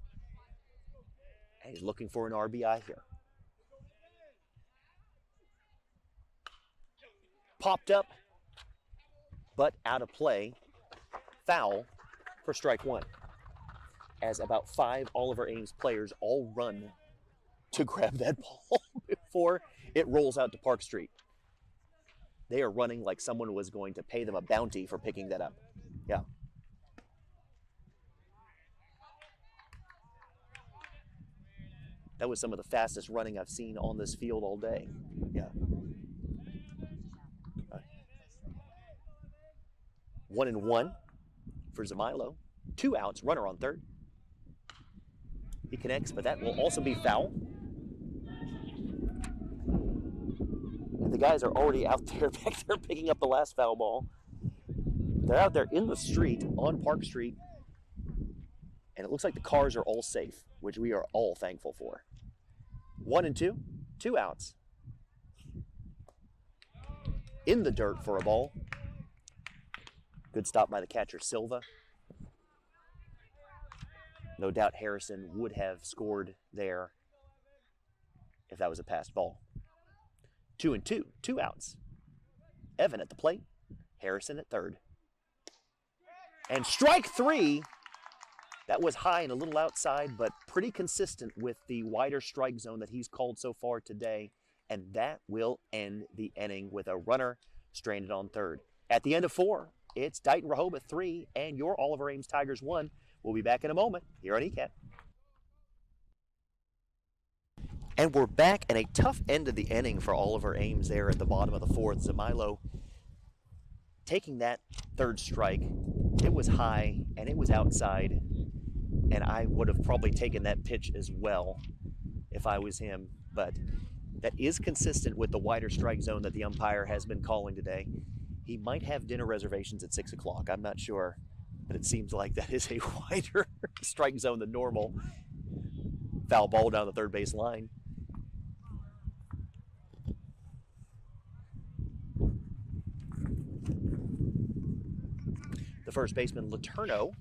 and he's looking for an RBI here. Popped up, but out of play. Foul for strike 1. As about 5 Oliver Ames players all run to grab that ball before it rolls out to Park Street. They are running like someone was going to pay them a bounty for picking that up. Yeah. That was some of the fastest running I've seen on this field all day. Yeah. 1-1 for Zamilo. 2 outs, runner on third. He connects, but that will also be foul. And the guys are already out there, back there, picking up the last foul ball. They're out there in the street, on Park Street, and it looks like the cars are all safe, which we are all thankful for. 1-2, 2 outs. In the dirt for a ball. Good stop by the catcher, Silva. No doubt Harrison would have scored there if that was a passed ball. 2-2, 2 outs. Evan at the plate, Harrison at third. And strike 3, that was high and a little outside, but pretty consistent with the wider strike zone that he's called so far today. And that will end the inning with a runner stranded on third. At the end of 4, it's Dighton-Rehoboth 3 and your Oliver Ames Tigers 1. We'll be back in a moment here on ECAT. And we're back, and a tough end of the inning for Oliver Ames there at the bottom of the 4th. Zamilo taking that third strike. It was high, and it was outside, and I would have probably taken that pitch as well if I was him. But that is consistent with the wider strike zone that the umpire has been calling today. He might have dinner reservations at 6 o'clock. I'm not sure, but it seems like that is a wider strike zone than normal. Foul ball down the third base line. The first baseman, Letourneau,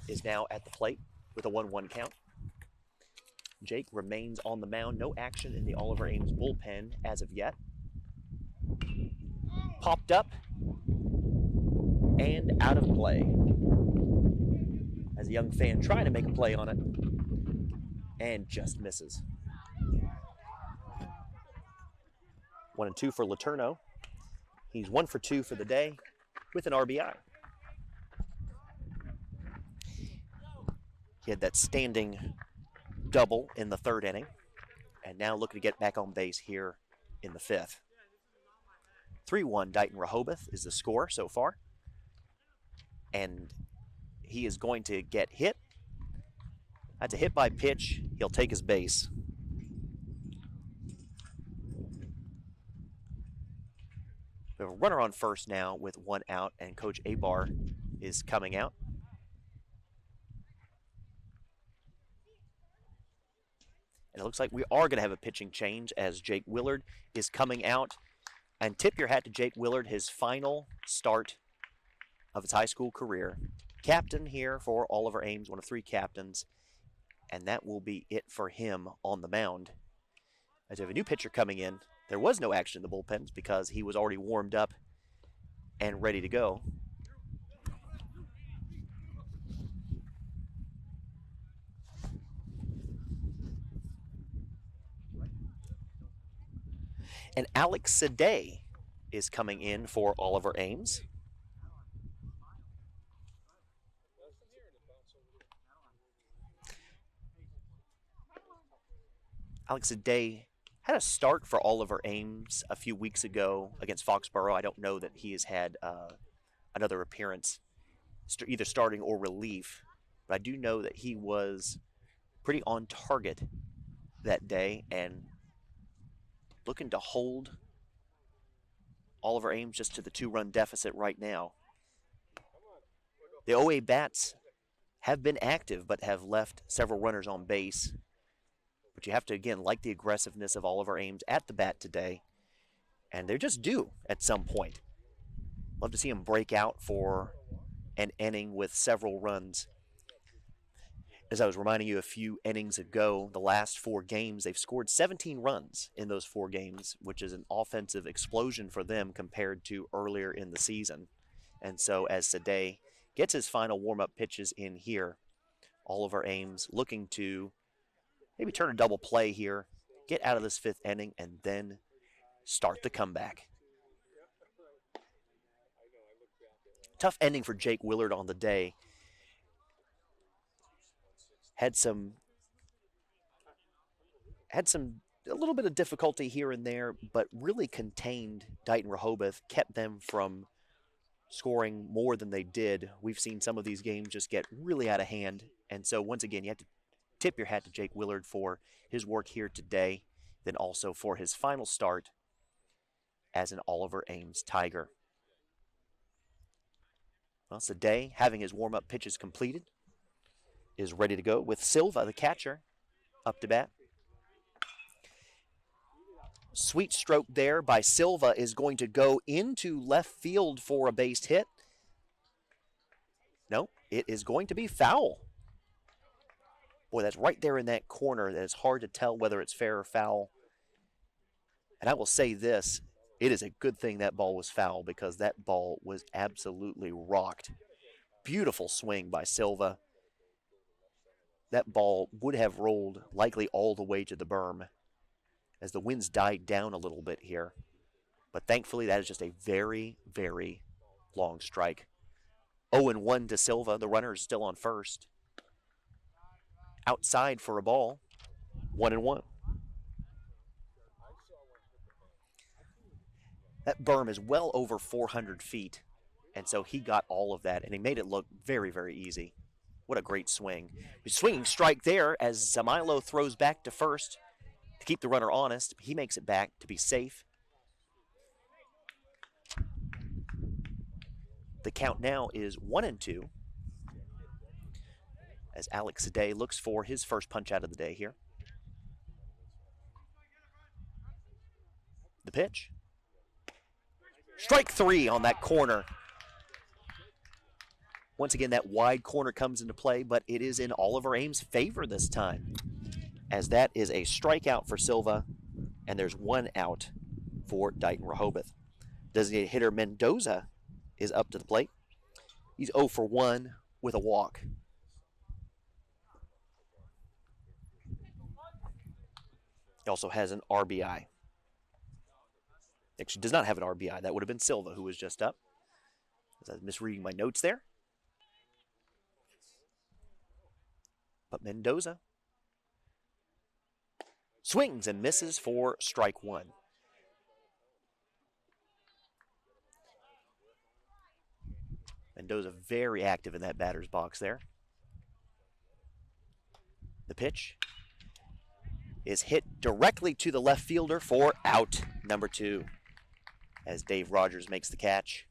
is now at the plate with a 1-1 count. Jake remains on the mound. No action in the Oliver Ames bullpen as of yet. Popped up and out of play. As a young fan trying to make a play on it and just misses. 1-2 for Letourneau. He's 1 for 2 for the day with an RBI. He had that standing double in the 3rd inning, and now looking to get back on base here in the 5th. 3-1 Dighton-Rehoboth is the score so far. And he is going to get hit. That's a hit by pitch. He'll take his base. We have a runner on first now with one out, and Coach Abar is coming out. And it looks like we are going to have a pitching change as Jake Willard is coming out. And tip your hat to Jake Willard, his final start of his high school career. Captain here for Oliver Ames, one of 3 captains. And that will be it for him on the mound. As we have a new pitcher coming in, there was no action in the bullpens because he was already warmed up and ready to go. And Alex Sadeh is coming in for Oliver Ames. Alex Sadeh had a start for Oliver Ames a few weeks ago against Foxborough. I don't know that he has had another appearance, either starting or relief, but I do know that he was pretty on target that day and looking to hold Oliver Ames just to the 2-run deficit right now. The OA Bats have been active but have left several runners on base. But you have to, again, like the aggressiveness of Oliver Ames at the bat today. And they're just due at some point. Love to see him break out for an inning with several runs. As I was reminding you a few innings ago, the last 4 games, they've scored 17 runs in those 4 games, which is an offensive explosion for them compared to earlier in the season. And so as Sadeh gets his final warm-up pitches in here, Oliver Ames looking to maybe turn a double play here, get out of this 5th inning, and then start the comeback. Tough ending for Jake Willard on the day. Had a little bit of difficulty here and there, but really contained Dighton-Rehoboth, kept them from scoring more than they did. We've seen some of these games just get really out of hand. And so once again, you have to tip your hat to Jake Willard for his work here today, then also for his final start as an Oliver Ames Tiger. Well, Sadeh, having his warm-up pitches completed, is ready to go with Silva, the catcher, up to bat. Sweet stroke there by Silva is going to go into left field for a base hit. No, it is going to be foul. Boy, that's right there in that corner that it's hard to tell whether it's fair or foul. And I will say this, it is a good thing that ball was foul because that ball was absolutely rocked. Beautiful swing by Silva. That ball would have rolled likely all the way to the berm as the winds died down a little bit here. But thankfully, that is just a very, very long strike. 0-1 to Silva. The runner is still on first. Outside for a ball. 1-1. That berm is well over 400 feet. And so he got all of that, and he made it look very, very easy. What a great swing. Swinging strike there as Zamilo throws back to first to keep the runner honest. He makes it back to be safe. The count now is 1-2 as Alex Sadeh looks for his first punch out of the day here. The pitch. Strike 3 on that corner. Once again, that wide corner comes into play, but it is in Oliver Ames' favor this time, as that is a strikeout for Silva, and there's 1 out for Dighton-Rehoboth. Designated hitter Mendoza is up to the plate. He's 0 for 1 with a walk. He also has an RBI. Actually, does not have an RBI. That would have been Silva, who was just up. I was misreading my notes there. But Mendoza swings and misses for strike 1. Mendoza very active in that batter's box there. The pitch is hit directly to the left fielder for out number 2 as Dave Rogers makes the catch.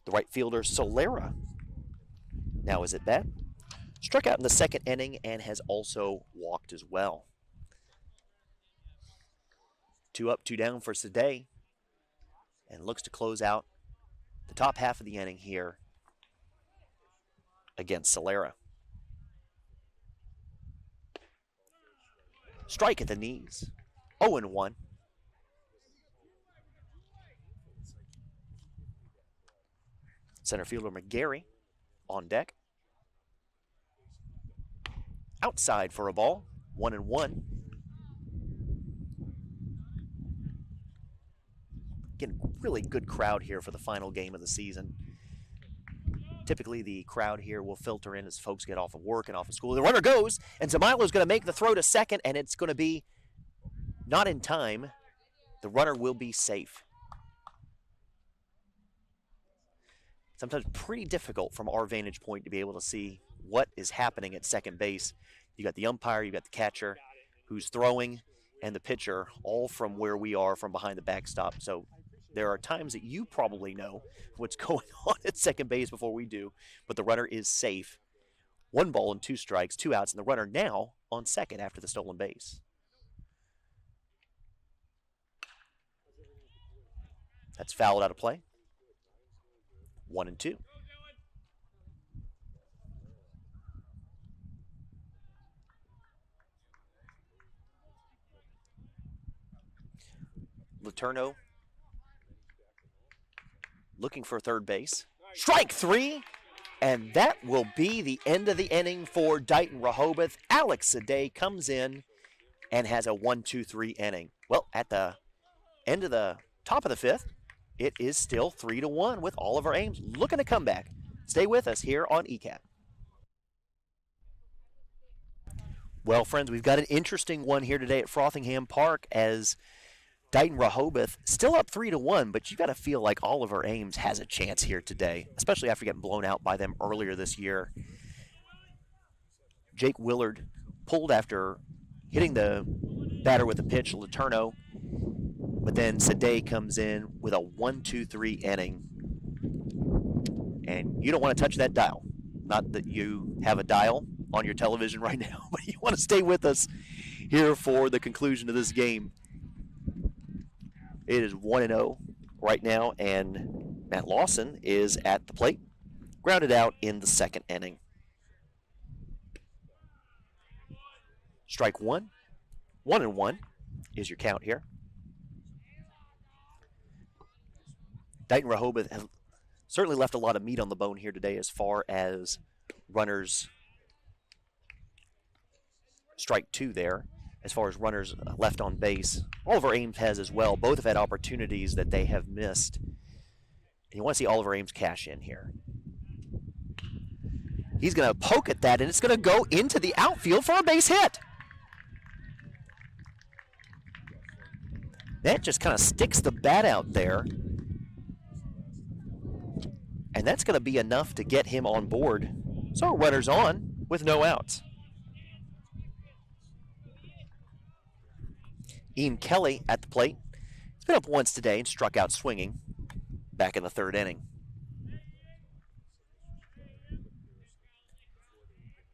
The right fielder, Solera, now is at bat. Struck out in the second inning and has also walked as well. 2 up, 2 down for Sade, and looks to close out the top half of the inning here against Solera. Strike at the knees, 0-1. Center fielder McGarry on deck. Outside for a ball, 1-1. Again, really good crowd here for the final game of the season. Typically, the crowd here will filter in as folks get off of work and off of school. The runner goes, and Zamilo going to make the throw to second, and it's going to be not in time. The runner will be safe. Sometimes pretty difficult from our vantage point to be able to see what is happening at second base. You got the umpire, you got the catcher who's throwing, and the pitcher, all from where we are from behind the backstop. So there are times that you probably know what's going on at second base before we do, but the runner is safe. 1 ball and 2 strikes, 2 outs, and the runner now on second after the stolen base. That's fouled out of play. 1-2. Letourneau looking for third base. Strike 3, and that will be the end of the inning for Dighton-Rehoboth. Alex Sade comes in and has a 1-2-3 inning. Well, at the end of the top of the 5th, it is still 3-1 with Oliver Ames looking to come back. Stay with us here on ECAT. Well, friends, we've got an interesting one here today at Frothingham Park as Dighton-Rehoboth still up 3-1, but you got to feel like Oliver Ames has a chance here today, especially after getting blown out by them earlier this year. Jake Willard pulled after hitting the batter with a pitch, Letourneau, but then Sade comes in with a 1-2-3 inning. And you don't want to touch that dial. Not that you have a dial on your television right now, but you want to stay with us here for the conclusion of this game. It is 1-0 right now, and Matt Lawson is at the plate, grounded out in the second inning. Strike 1, 1-1 is your count here. Dighton-Rehoboth has certainly left a lot of meat on the bone here today as far as runners. Strike 2 there. As far as runners left on base, Oliver Ames has as well. Both have had opportunities that they have missed. And you want to see Oliver Ames cash in here. He's going to poke at that, and it's going to go into the outfield for a base hit. That just kind of sticks the bat out there. And that's going to be enough to get him on board. So runners on with no outs. Ian Kelly at the plate. He's been up once today and struck out swinging back in the third inning.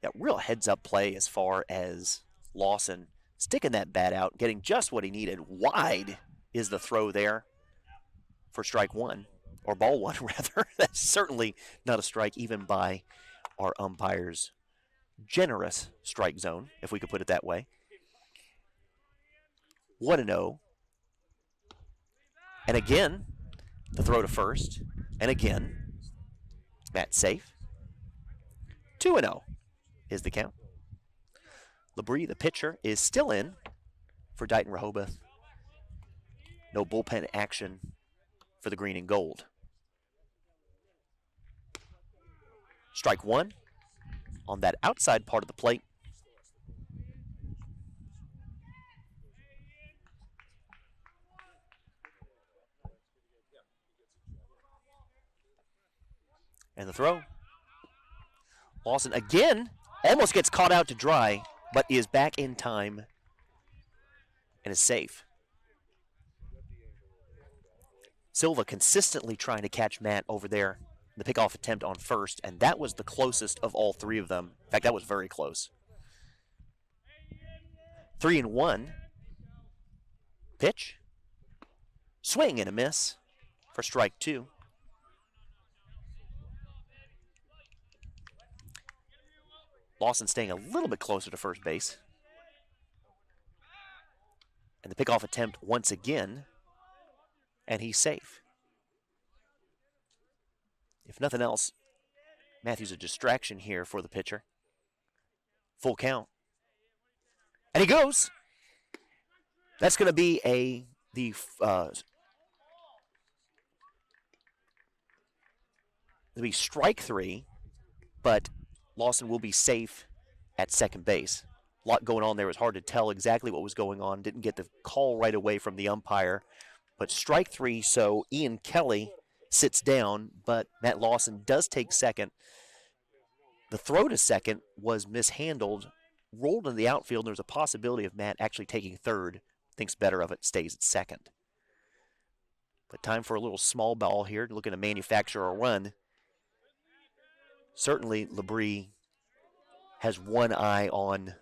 Yeah, real heads-up play as far as Lawson sticking that bat out, getting just what he needed. Wide is the throw there for strike 1, or ball 1 rather. That's certainly not a strike even by our umpire's generous strike zone, if we could put it that way. 1-0. And again, the throw to first. And again, Matt safe. 2-0 is the count. Labrie, the pitcher, is still in for Dighton-Rehoboth. No bullpen action for the green and gold. Strike 1 on that outside part of the plate. And the throw. Lawson again almost gets caught out to dry, but is back in time and is safe. Silva consistently trying to catch Matt over there. The pickoff attempt on first, and that was the closest of all three of them. In fact, that was very close. 3-1. Pitch. Swing and a miss for strike 2. Lawson staying a little bit closer to first base. And the pickoff attempt once again, and he's safe. If nothing else, Matthews a distraction here for the pitcher. Full count. And he goes. That's going to be strike 3, but Lawson will be safe at second base. A lot going on there. It was hard to tell exactly what was going on. Didn't get the call right away from the umpire. But strike 3, so Ian Kelly sits down, but Matt Lawson does take second. The throw to second was mishandled, rolled in the outfield, and there's a possibility of Matt actually taking third. Thinks better of it, stays at second. But time for a little small ball here, looking to manufacture a run. Certainly, Labrie has one eye on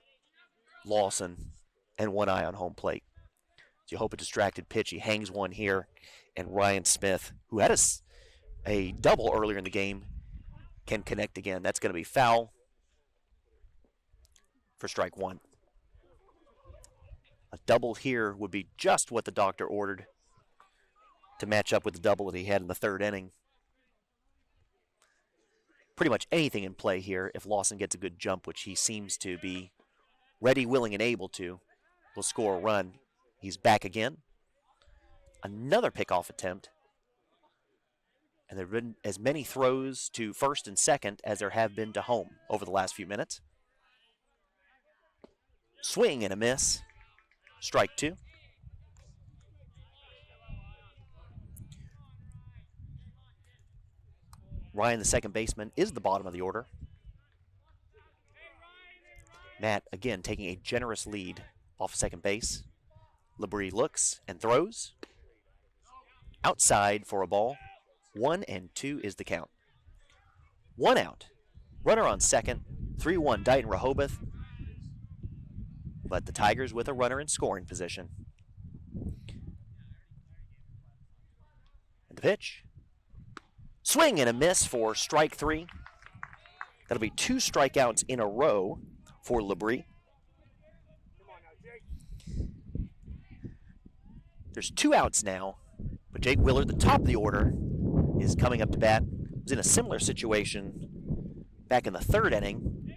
Lawson and one eye on home plate. So you hope a distracted pitch. He hangs one here, and Ryan Smith, who had a double earlier in the game, can connect again. That's going to be foul for strike 1. A double here would be just what the doctor ordered to match up with the double that he had in the third inning. Pretty much anything in play here if Lawson gets a good jump, which he seems to be ready, willing, and able to. Will score a run. He's back again. Another pickoff attempt. And there have been as many throws to first and second as there have been to home over the last few minutes. Swing and a miss. Strike 2. Ryan, the second baseman, is the bottom of the order. Matt, again, taking a generous lead off second base. Labrie looks and throws. Outside for a ball. 1-2 is the count. 1 out. Runner on second. 3-1 Dighton-Rehoboth. But the Tigers with a runner in scoring position. And the pitch. Swing and a miss for strike 3. That'll be 2 strikeouts in a row for Labrie. There's 2 outs now, but Jake Willard, the top of the order, is coming up to bat. Was in a similar situation back in the third inning,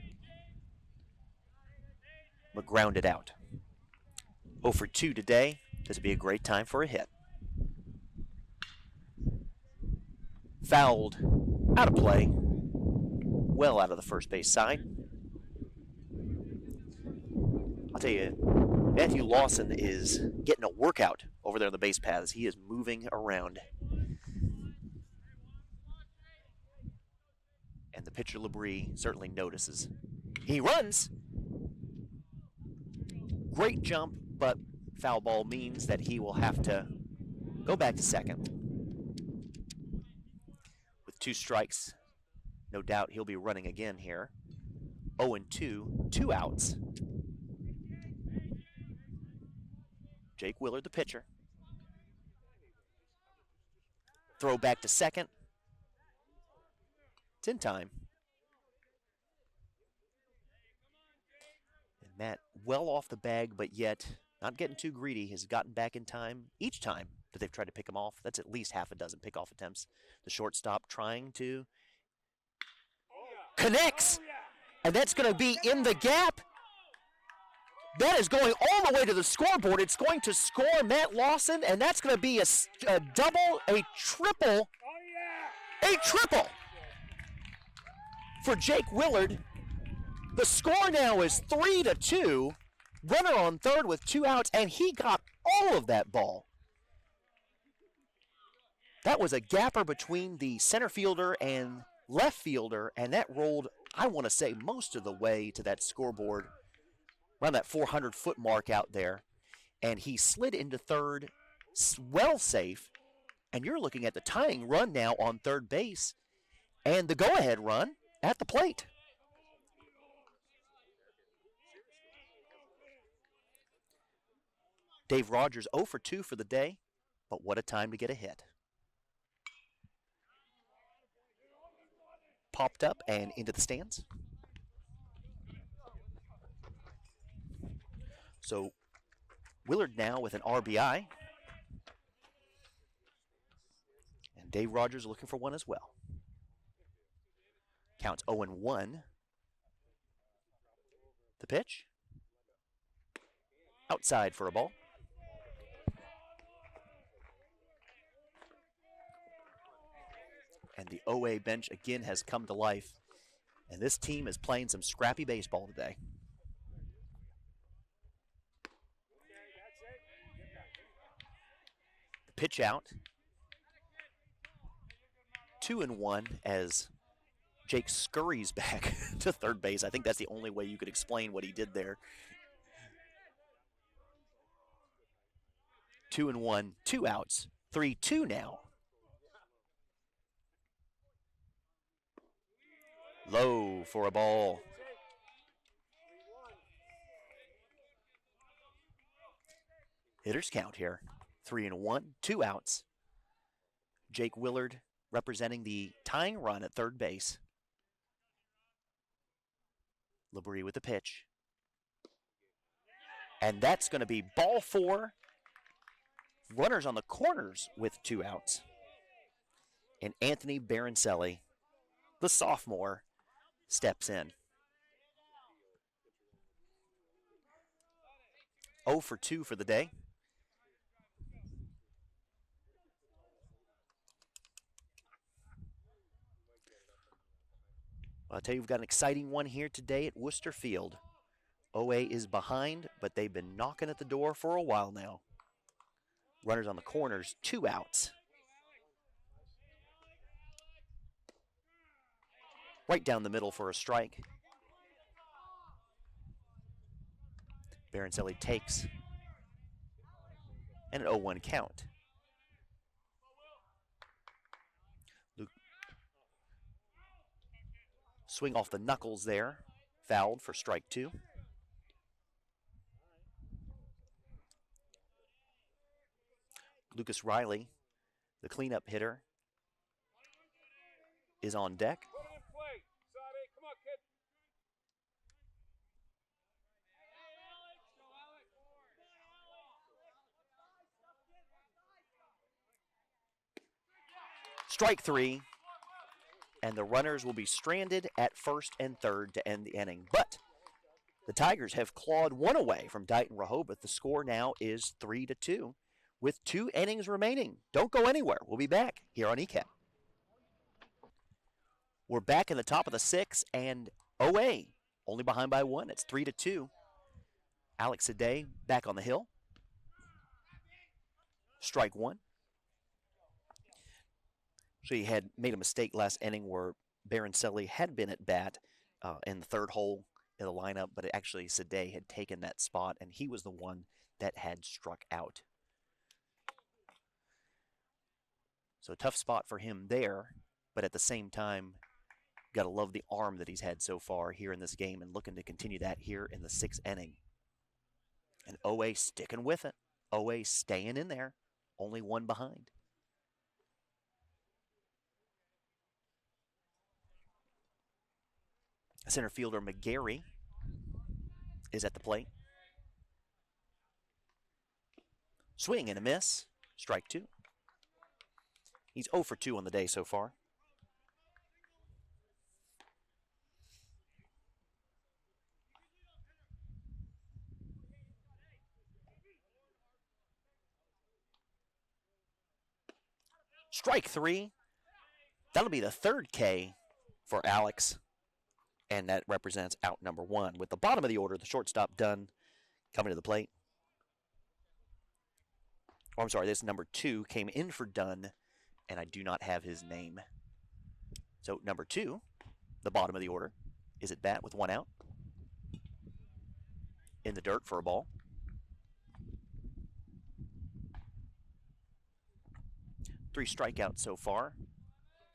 but grounded out. 0 for 2 today. This would be a great time for a hit. Fouled, out of play, well out of the first base side. I'll tell you, Matthew Lawson is getting a workout over there on the base paths. He is moving around. And the pitcher Labrie certainly notices. He runs. Great jump, but foul ball means that he will have to go back to second. With 2 strikes, no doubt he'll be running again here. 0-2, 2 outs. Jake Willard, the pitcher. Throw back to second. It's in time. And Matt, well off the bag, but yet not getting too greedy, has gotten back in time each time that they've tried to pick him off. That's at least half a dozen pickoff attempts. The shortstop trying to connects, and that's going to be in the gap. That is going all the way to the scoreboard. It's going to score Matt Lawson, and that's going to be a double, a triple for Jake Willard. The score now is 3-2. Runner on third with 2 outs, and he got all of that ball. That was a gapper between the center fielder and left fielder, and that rolled, I want to say, most of the way to that scoreboard, around that 400-foot mark out there. And he slid into third, well safe, and you're looking at the tying run now on third base and the go-ahead run at the plate. Dave Rogers 0 for 2 for the day, but what a time to get a hit. Popped up and into the stands. So Willard now with an RBI. And Dave Rogers looking for one as well. Counts 0-1. The pitch. Outside for a ball. And the OA bench again has come to life. And this team is playing some scrappy baseball today. The pitch out. 2-1 as Jake scurries back to third base. I think that's the only way you could explain what he did there. 2-1, 2 outs, 3-2 now. Low for a ball. Hitters count here. 3-1, 2 outs. Jake Willard representing the tying run at third base. Labrie with the pitch. And that's going to be ball 4. Runners on the corners with 2 outs. And Anthony Baroncelli, the sophomore, steps in. 0 for 2 for the day. I'll tell you, we've got an exciting one here today at Worcester Field. OA is behind, but they've been knocking at the door for a while now. Runners on the corners, 2 outs. Right down the middle for a strike. Baroncelli takes. And an 0-1 count. Luke. Swing off the knuckles there. Fouled for strike 2. Lucas Riley, the cleanup hitter, is on deck. Strike 3, and the runners will be stranded at first and third to end the inning. But the Tigers have clawed one away from Dighton-Rehoboth. The score now is 3-2 with 2 innings remaining. Don't go anywhere. We'll be back here on ECAT. We're back in the top of the 6th, and OA only behind by 1. It's 3-2. Alex Sadeh back on the hill. Strike 1. So he had made a mistake last inning where Baroncelli had been at bat in the third hole in the lineup, but actually Sadeh had taken that spot, and he was the one that had struck out. So tough spot for him there, but at the same time, got to love the arm that he's had so far here in this game and looking to continue that here in the 6th inning. And OA sticking with it. OA staying in there, only 1 behind. Center fielder McGarry is at the plate. Swing and a miss. Strike 2. He's 0 for 2 on the day so far. Strike 3. That'll be the 3rd K for Alex. And that represents out number 1. With the bottom of the order, the shortstop Dunn coming to the plate. Oh, I'm sorry, this number 2 came in for Dunn, and I do not have his name. So number 2, the bottom of the order, is at bat with 1 out. In the dirt for a ball. Three strikeouts so far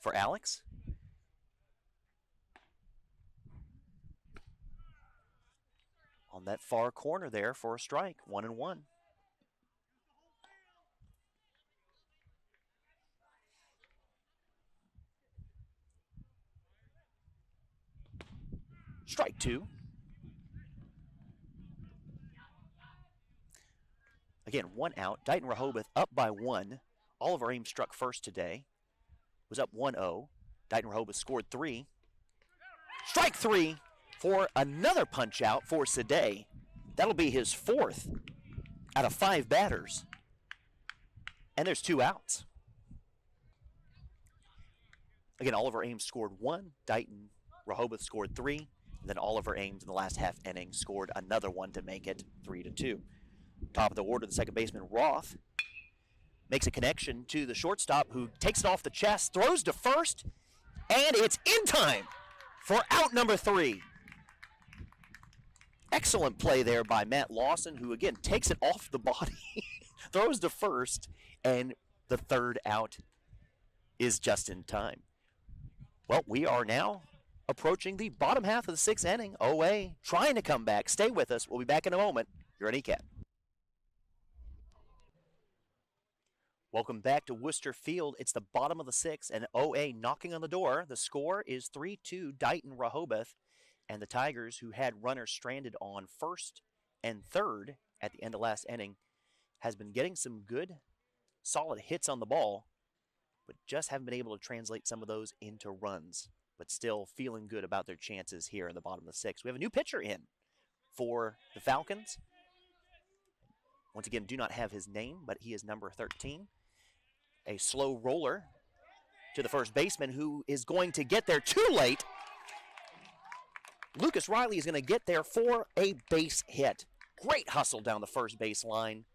for Alex. On that far corner there for a strike, 1-1. Strike 2. Again, 1 out. Dighton-Rehoboth up by 1. Oliver Ames struck first today. Was up 1-0. Dighton-Rehoboth scored 3. Strike 3 for another punch out for Sadeh. That'll be his 4th out of 5 batters. And there's 2 outs. Again, Oliver Ames scored 1. Dighton-Rehoboth scored 3. And then Oliver Ames in the last half inning scored another one to make it 3-2. Top of the order, the second baseman, Roth, makes a connection to the shortstop, who takes it off the chest, throws to first, and it's in time for out number 3. Excellent play there by Matt Lawson, who again takes it off the body, throws to first, and the 3rd out is just in time. Well, we are now approaching the bottom half of the 6th inning. OA trying to come back. Stay with us. We'll be back in a moment. You're on ECAT. Welcome back to Worcester Field. It's the bottom of the 6th, and OA knocking on the door. The score is 3-2 Dighton-Rehoboth, and the Tigers, who had runners stranded on 1st and 3rd at the end of last inning, has been getting some good, solid hits on the ball, but just haven't been able to translate some of those into runs, but still feeling good about their chances here in the bottom of the 6th. We have a new pitcher in for the Falcons. Once again, do not have his name, but he is number 13. A slow roller to the first baseman, who is going to get there too late. Lucas Riley is going to get there for a base hit. Great hustle down the first base line.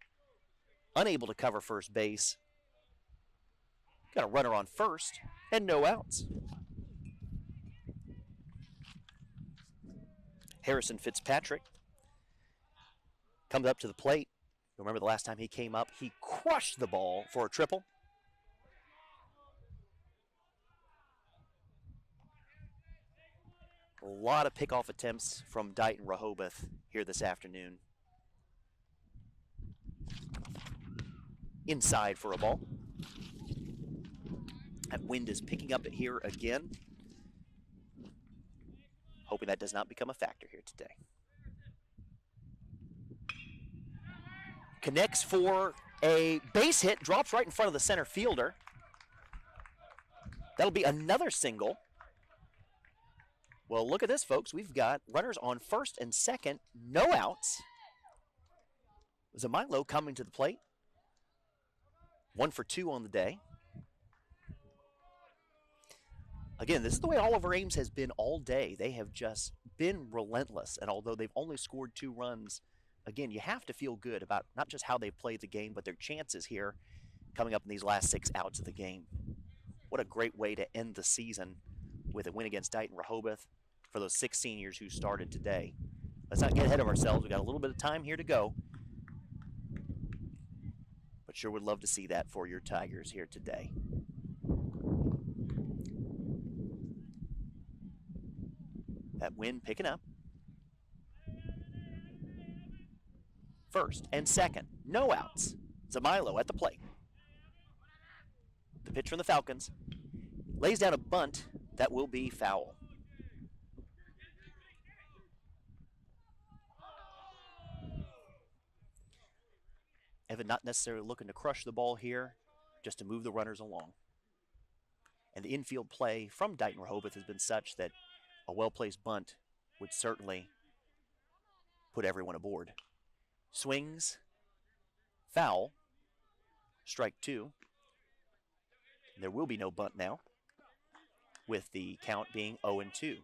Unable to cover first base. Got a runner on first and no outs. Harrison Fitzpatrick comes up to the plate. Remember the last time he came up, he crushed the ball for a triple. A lot of pickoff attempts from Dighton-Rehoboth here this afternoon. Inside for a ball. That wind is picking up here again. Hoping that does not become a factor here today. Connects for a base hit, drops right in front of the center fielder. That'll be another single. Well, look at this, folks. We've got runners on 1st and 2nd, no outs. Zamilo coming to the plate. 1 for 2 on the day. Again, this is the way Oliver Ames has been all day. They have just been relentless, and although they've only scored 2 runs, again, you have to feel good about not just how they've played the game, but their chances here coming up in these last 6 outs of the game. What a great way to end the season with a win against Dighton-Rehoboth for those 6 seniors who started today. Let's not get ahead of ourselves. We've got a little bit of time here to go. But sure would love to see that for your Tigers here today. That wind picking up. 1st and 2nd, no outs. Zamilo at the plate. The pitch from the Falcons lays down a bunt that will be foul. Evan not necessarily looking to crush the ball here, just to move the runners along. And the infield play from Dighton-Rehoboth has been such that a well-placed bunt would certainly put everyone aboard. Swings, foul, strike 2. There will be no bunt now, with the count being 0-2.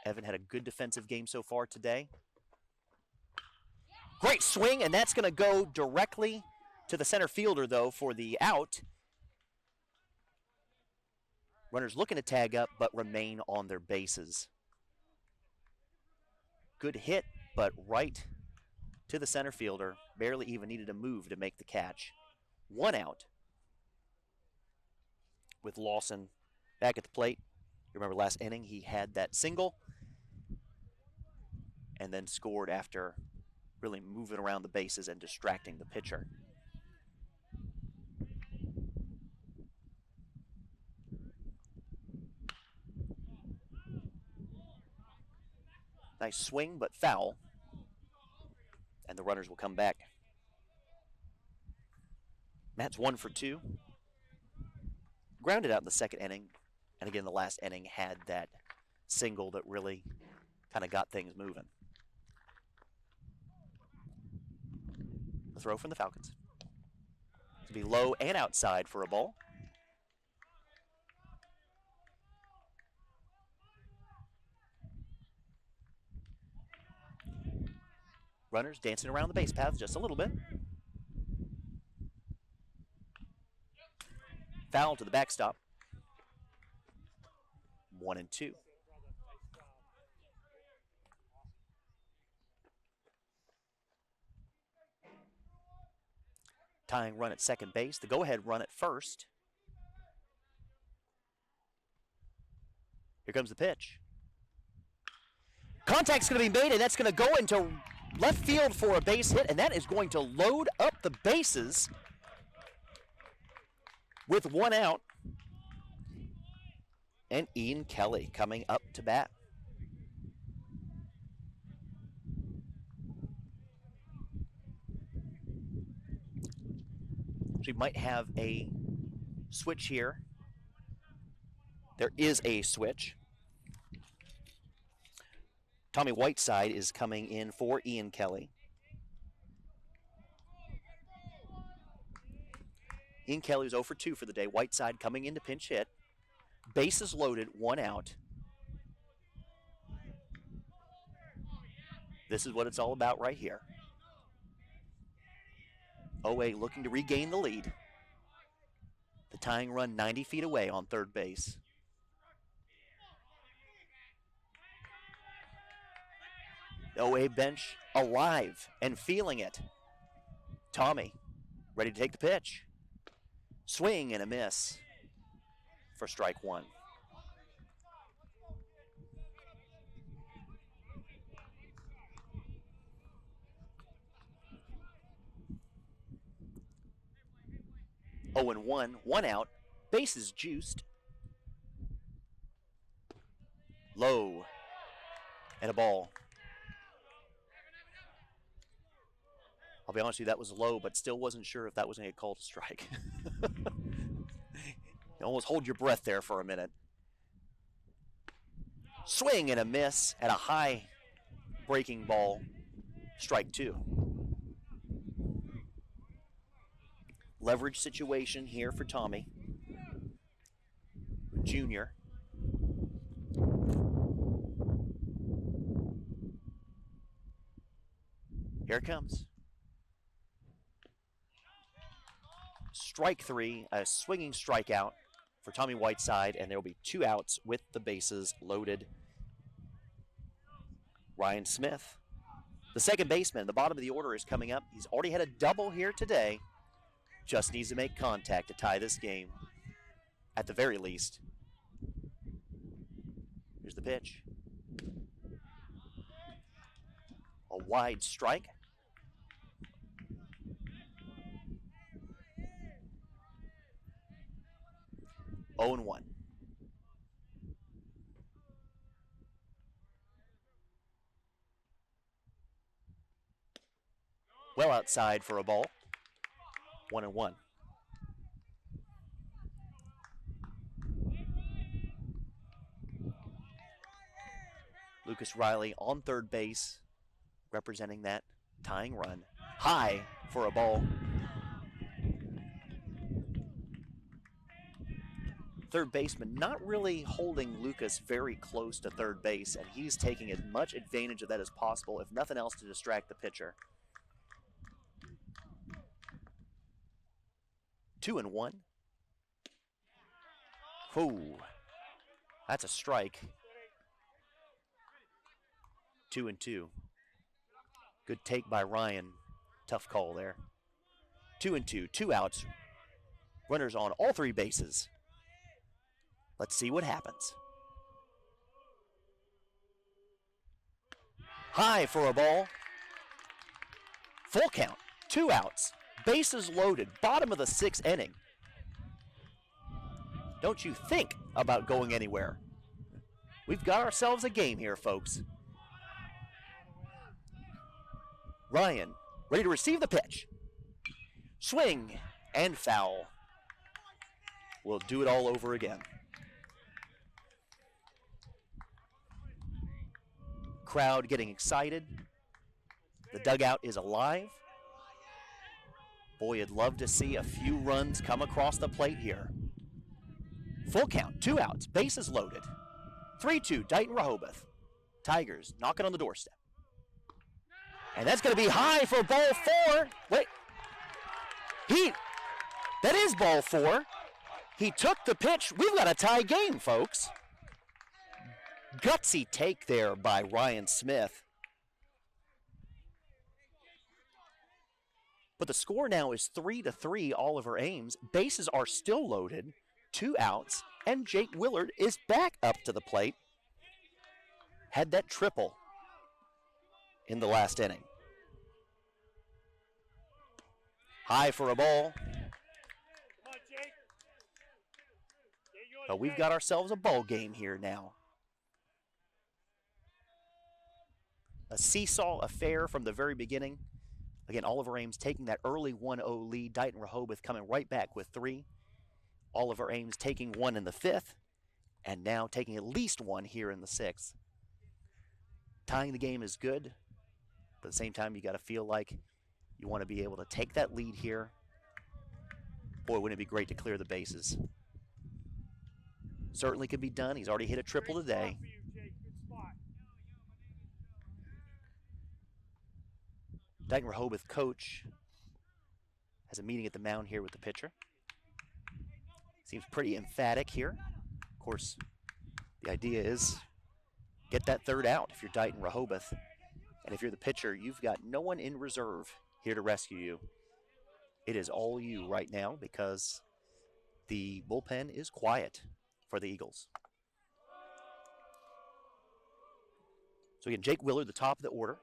Evan had a good defensive game so far today. Great swing, and that's going to go directly to the center fielder, though, for the out. Runners looking to tag up, but remain on their bases. Good hit, but right to the center fielder. Barely even needed a move to make the catch. 1 out with Lawson back at the plate. You remember last inning, he had that single and then scored after really moving around the bases and distracting the pitcher. Nice swing, but foul. And the runners will come back. Matt's 1 for 2. Grounded out in the second inning. And again, the last inning had that single that really kind of got things moving. The throw from the Falcons. To be low and outside for a ball. Runners dancing around the base paths just a little bit. Foul to the backstop. 1 and 2. Tying run at second base. The go-ahead run at first. Here comes the pitch. Contact's going to be made, and that's going to go into left field for a base hit, and that is going to load up the bases with 1 out. And Ian Kelly coming up to bat. We might have a switch here. There is a switch. Tommy Whiteside is coming in for Ian Kelly. Ian Kelly is 0 for 2 for the day. Whiteside coming in to pinch hit. Bases loaded, 1 out. This is what it's all about right here. OA looking to regain the lead. The tying run 90 feet away on third base. The OA bench alive and feeling it. Tommy ready to take the pitch. Swing and a miss for strike 1. Oh and 1, 1 out. Bases juiced. Low. And a ball. I'll be honest with you, that was low, but still wasn't sure if that was going to get called a strike. You almost hold your breath there for a minute. Swing and a miss at a high breaking ball. Strike 2. Leverage situation here for Tommy. Junior. Here it comes. Strike 3, a swinging strikeout for Tommy Whiteside, and there will be 2 outs with the bases loaded. Ryan Smith, the second baseman, the bottom of the order is coming up. He's already had a double here today. Just needs to make contact to tie this game, at the very least. Here's the pitch. A wide strike. Oh and 1. Well outside for a ball. 1 and 1. Lucas Riley on third base, representing that tying run. High for a ball. Third baseman not really holding Lucas very close to third base, and he's taking as much advantage of that as possible, if nothing else, to distract the pitcher. 2 and 1. Ooh, That's a strike. 2-2. Good take by Ryan. Tough call there. 2-2. 2 outs. Runners on all 3 bases. Let's see what happens. High for a ball. Full count. 2 outs. Bases loaded. Bottom of the 6th inning. Don't you think about going anywhere. We've got ourselves a game here, folks. Ryan, ready to receive the pitch. Swing and foul. We'll do it all over again. Crowd getting excited. The dugout is alive. Boy, you'd love to see a few runs come across the plate here. Full count, 2 outs, bases loaded. 3-2, Dighton-Rehoboth. Tigers knocking on the doorstep. And that's going to be high for ball 4. Wait. That is ball 4. He took the pitch. We've got a tie game, folks. Gutsy take there by Ryan Smith. But the score now is 3-3, Oliver Ames. Bases are still loaded, 2 outs, and Jake Willard is back up to the plate. Had that triple in the last inning. High for a ball. But we've got ourselves a ball game here now. A seesaw affair from the very beginning. Again, Oliver Ames taking that early 1-0 lead. Dighton-Rehoboth coming right back with 3. Oliver Ames taking 1 in the 5th, and now taking at least 1 here in the 6th. Tying the game is good, but at the same time, you got to feel like you want to be able to take that lead here. Boy, wouldn't it be great to clear the bases. Certainly can be done. He's already hit a triple today. Dighton-Rehoboth coach has a meeting at the mound here with the pitcher. Seems pretty emphatic here. Of course, the idea is get that 3rd out if you're Dighton-Rehoboth. And if you're the pitcher, you've got no one in reserve here to rescue you. It is all you right now because the bullpen is quiet for the Eagles. So again, Jake Willard, the top of the order.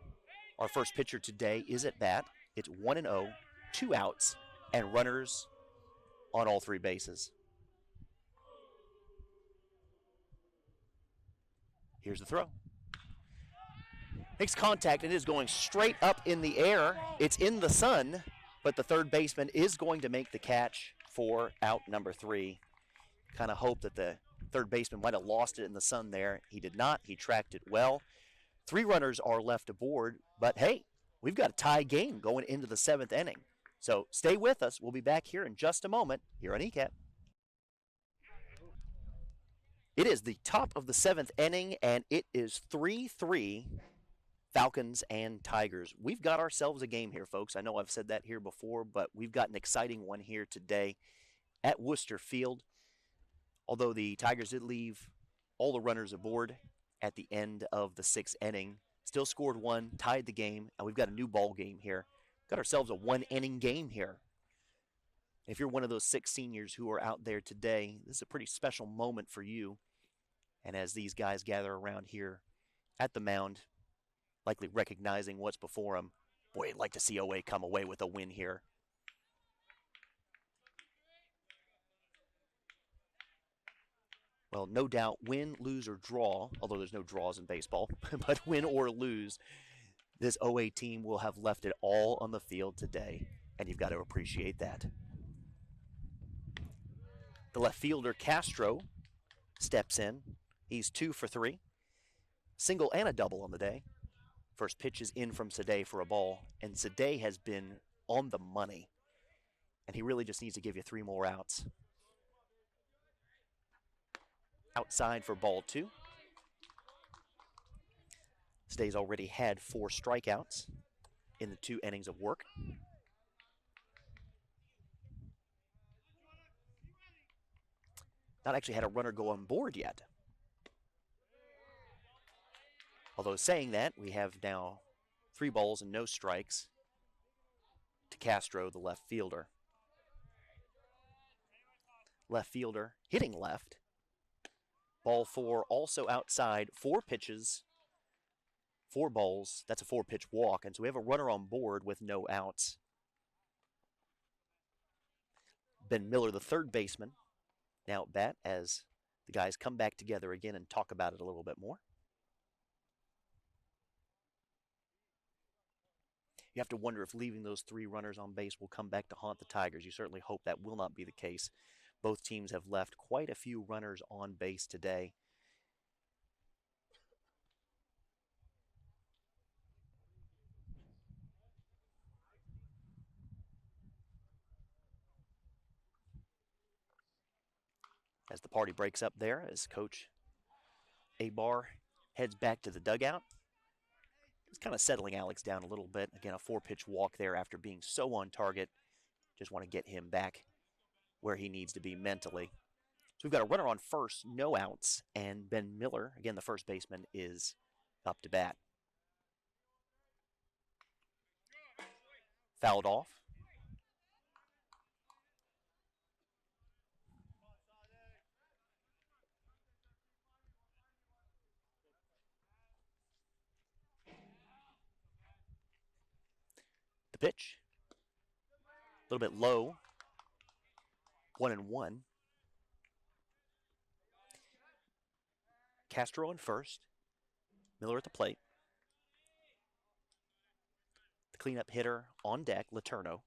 Our first pitcher today is at bat. It's 1-0, 2 outs, and runners on all 3 bases. Here's the throw. Makes contact and is going straight up in the air. It's in the sun, but the third baseman is going to make the catch for out number 3. Kind of hope that the third baseman might have lost it in the sun there. He did not. He tracked it well. 3 runners are left aboard, but hey, we've got a tie game going into the 7th inning. So stay with us. We'll be back here in just a moment here on ECAT. It is the top of the 7th inning, and it is 3-3 Falcons and Tigers. We've got ourselves a game here, folks. I know I've said that here before, but we've got an exciting one here today at Worcester Field. Although the Tigers did leave all the runners aboard at the end of the 6th inning, still scored 1, tied the game, and we've got a new ball game here. Got ourselves a 1-inning game here. If you're one of those 6 seniors who are out there today, this is a pretty special moment for you. And as these guys gather around here at the mound, likely recognizing what's before them, boy, I'd like to see OA come away with a win here. Well, no doubt, win, lose, or draw, although there's no draws in baseball, but win or lose, this OA team will have left it all on the field today, and you've got to appreciate that. The left fielder, Castro, steps in. He's 2 for 3. Single and a double on the day. First pitch is in from Sade for a ball, and Sade has been on the money, and he really just needs to give you 3 more outs. Outside for ball 2. Sade's already had 4 strikeouts in the 2 innings of work. Not actually had a runner go on board yet. Although saying that, we have now 3 balls and no strikes to Castro, the left fielder. Left fielder hitting left. Ball 4 also outside. 4 pitches, 4 balls. That's a 4-pitch walk. And so we have a runner on board with no outs. Ben Miller, the third baseman, now at bat as the guys come back together again and talk about it a little bit more. You have to wonder if leaving those 3 runners on base will come back to haunt the Tigers. You certainly hope that will not be the case. Both teams have left quite a few runners on base today. As the party breaks up there, as Coach Abar heads back to the dugout. He's kind of settling Alex down a little bit. Again, a 4-pitch walk there after being so on target. Just want to get him back where he needs to be mentally. So we've got a runner on first, no outs, and Ben Miller, again the first baseman, is up to bat. Fouled off. The pitch, a little bit low, 1-1. Castro in first, Miller at the plate. The cleanup hitter on deck, Letourneau.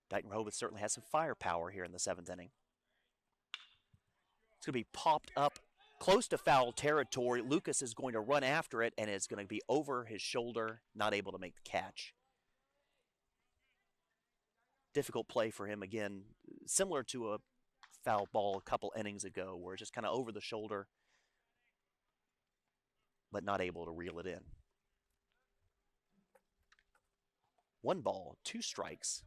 Dighton-Rehoboth certainly has some firepower here in the 7th inning. It's going to be popped up close to foul territory. Lucas is going to run after it, and it's going to be over his shoulder, not able to make the catch. Difficult play for him again, similar to a foul ball a couple innings ago, where it's just kind of over the shoulder, but not able to reel it in. 1 ball, 2 strikes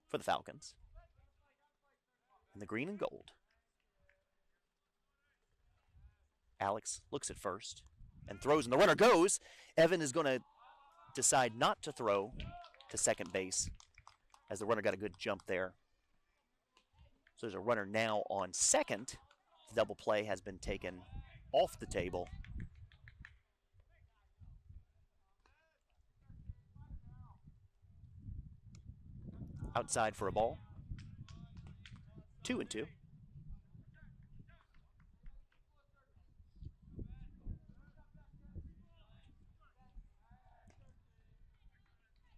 for the Falcons. In the green and gold. Alex looks at first and throws, and the runner goes. Evan is going to decide not to throw to second base as the runner got a good jump there. So there's a runner now on second. The double play has been taken off the table. Outside for a ball. 2-2.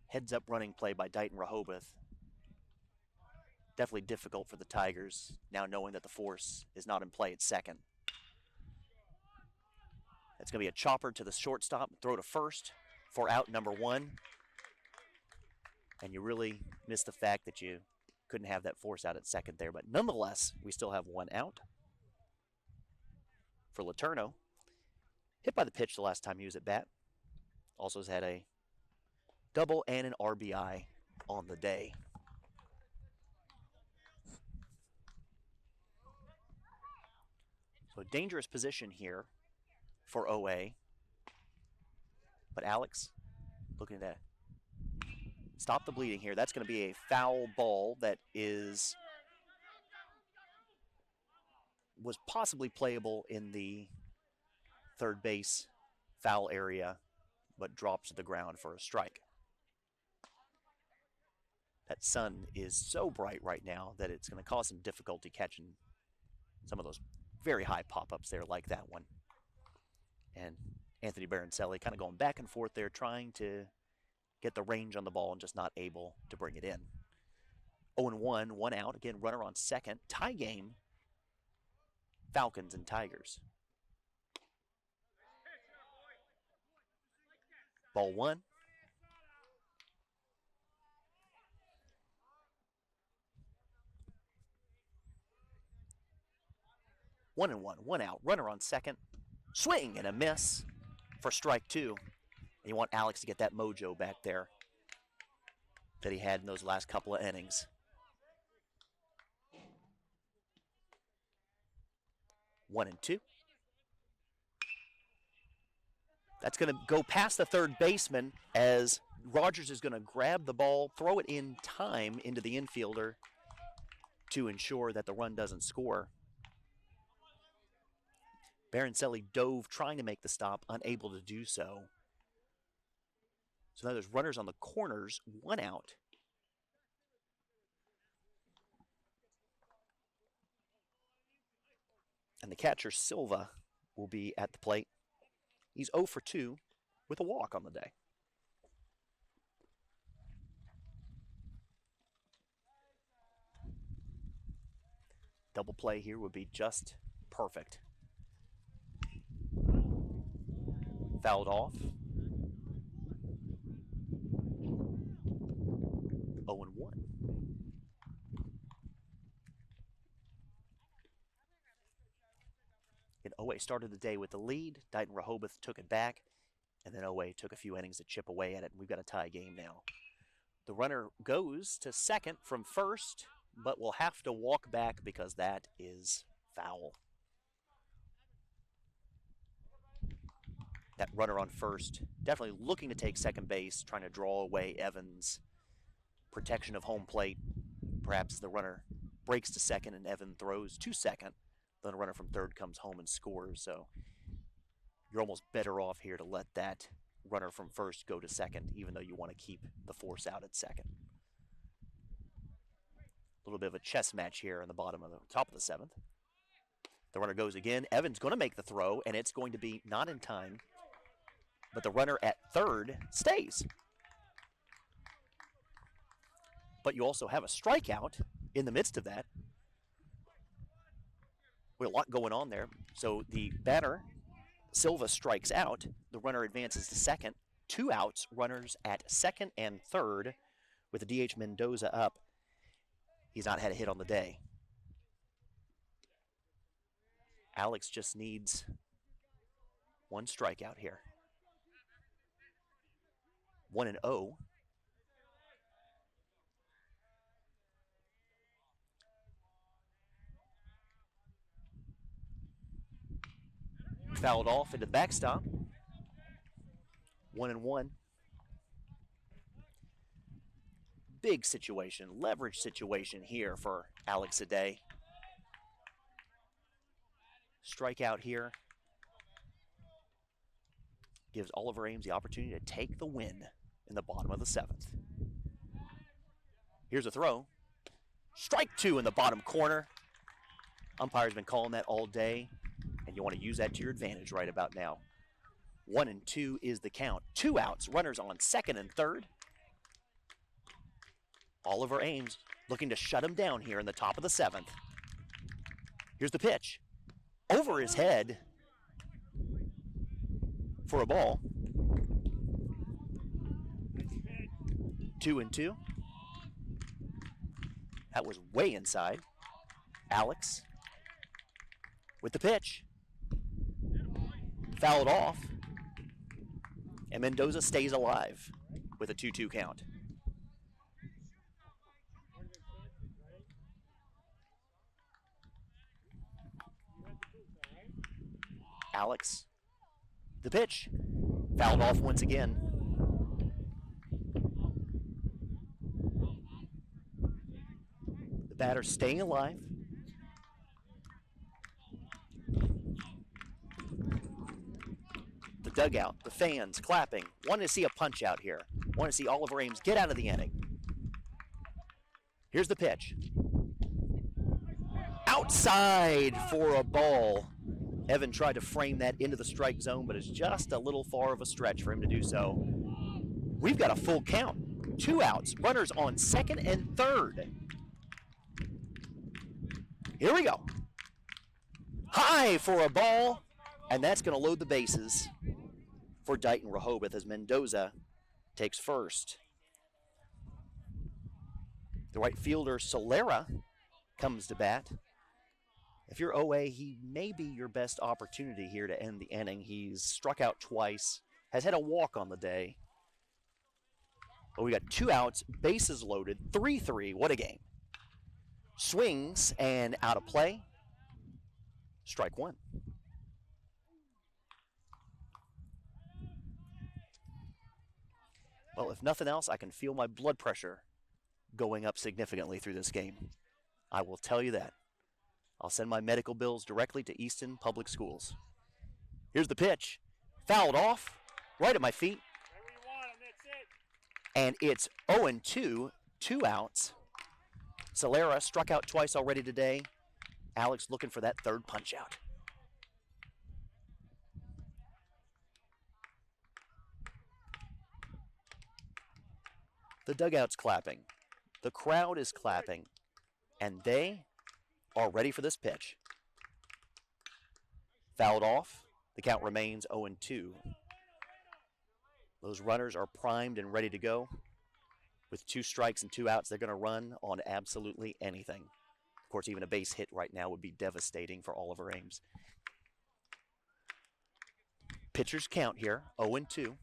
Heads-up running play by Dighton-Rehoboth. Definitely difficult for the Tigers, now knowing that the force is not in play at second. It's going to be a chopper to the shortstop, throw to first for out number 1. And you really miss the fact that you couldn't have that force out at second there. But nonetheless, we still have 1 out for Letourneau. Hit by the pitch the last time he was at bat. Also has had a double and an RBI on the day. So a dangerous position here for OA. But Alex looking to stop the bleeding here. That's going to be a foul ball that was possibly playable in the third base foul area, but drops to the ground for a strike. That sun is so bright right now that it's going to cause some difficulty catching some of those very high pop-ups there like that one. And Anthony Baroncelli kind of going back and forth there, trying to get the range on the ball and just not able to bring it in. 0-1, 1 out. Again, runner on second. Tie game, Falcons and Tigers. Ball 1. One and one, 1 out. Runner on second. Swing and a miss for strike 2. And you want Alex to get that mojo back there that he had in those last couple of innings. 1-2. That's going to go past the third baseman as Rogers is going to grab the ball, throw it in time into the infielder to ensure that the run doesn't score. Baroncelli dove trying to make the stop, unable to do so. So now there's runners on the corners, 1 out. And the catcher, Silva, will be at the plate. He's 0 for 2 with a walk on the day. Double play here would be just perfect. Fouled off. 0-1. And OA started the day with the lead. Dighton-Rehoboth took it back, and then OA took a few innings to chip away at it, and we've got a tie game now. The runner goes to second from first, but will have to walk back because that is foul. That runner on first, definitely looking to take second base, trying to draw away Evans' protection of home plate. Perhaps the runner breaks to second and Evan throws to second. Then the runner from third comes home and scores. So you're almost better off here to let that runner from first go to second, even though you want to keep the force out at second. A little bit of a chess match here in the top of the seventh. The runner goes again. Evan's going to make the throw, and it's going to be not in time. But the runner at third stays. But you also have a strikeout in the midst of that. We have a lot going on there. So the batter, Silva, strikes out. The runner advances to second. 2 outs, runners at second and third with the DH Mendoza up. He's not had a hit on the day. Alex just needs 1 strikeout here. 1-0. Fouled off into the backstop. 1-1. Big situation, leverage situation here for Alex Ade. Strikeout here gives Oliver Ames the opportunity to take the win in the bottom of the 7th. Here's a throw. Strike 2 in the bottom corner. Umpire's been calling that all day, and you want to use that to your advantage right about now. 1-2 is the count. 2 outs, runners on second and third. Oliver Ames looking to shut him down here in the top of the 7th. Here's the pitch. Over his head for a ball. 2-2. That was way inside. Alex with the pitch. Fouled off. And Mendoza stays alive with a 2-2 count. Alex, the pitch, fouled off once again. The batter staying alive. The dugout, the fans clapping, wanting to see a punch out here. Want to see Oliver Ames get out of the inning. Here's the pitch. Outside for a ball. Evan tried to frame that into the strike zone, but it's just a little far of a stretch for him to do so. We've got a full count. 2 outs, runners on second and third. Here we go. High for a ball, and that's going to load the bases for Dighton-Rehoboth as Mendoza takes first. The right fielder, Solera, comes to bat. If you're OA, he may be your best opportunity here to end the inning. He's struck out twice, has had a walk on the day. But we got 2 outs, bases loaded, 3-3. What a game. Swings and out of play. Strike one. Well, if nothing else, I can feel my blood pressure going up significantly through this game. I will tell you that. I'll send my medical bills directly to Easton Public Schools. Here's the pitch. Fouled off, right at my feet. And it's 0-2, 2 outs. Solera struck out twice already today. Alex looking for that third punch out. The dugout's clapping. The crowd is clapping. And they are ready for this pitch. Fouled off. The count remains 0-2. Those runners are primed and ready to go. With 2 strikes and 2 outs, they're going to run on absolutely anything. Of course, even a base hit right now would be devastating for Oliver Ames. Pitchers count here, 0-2.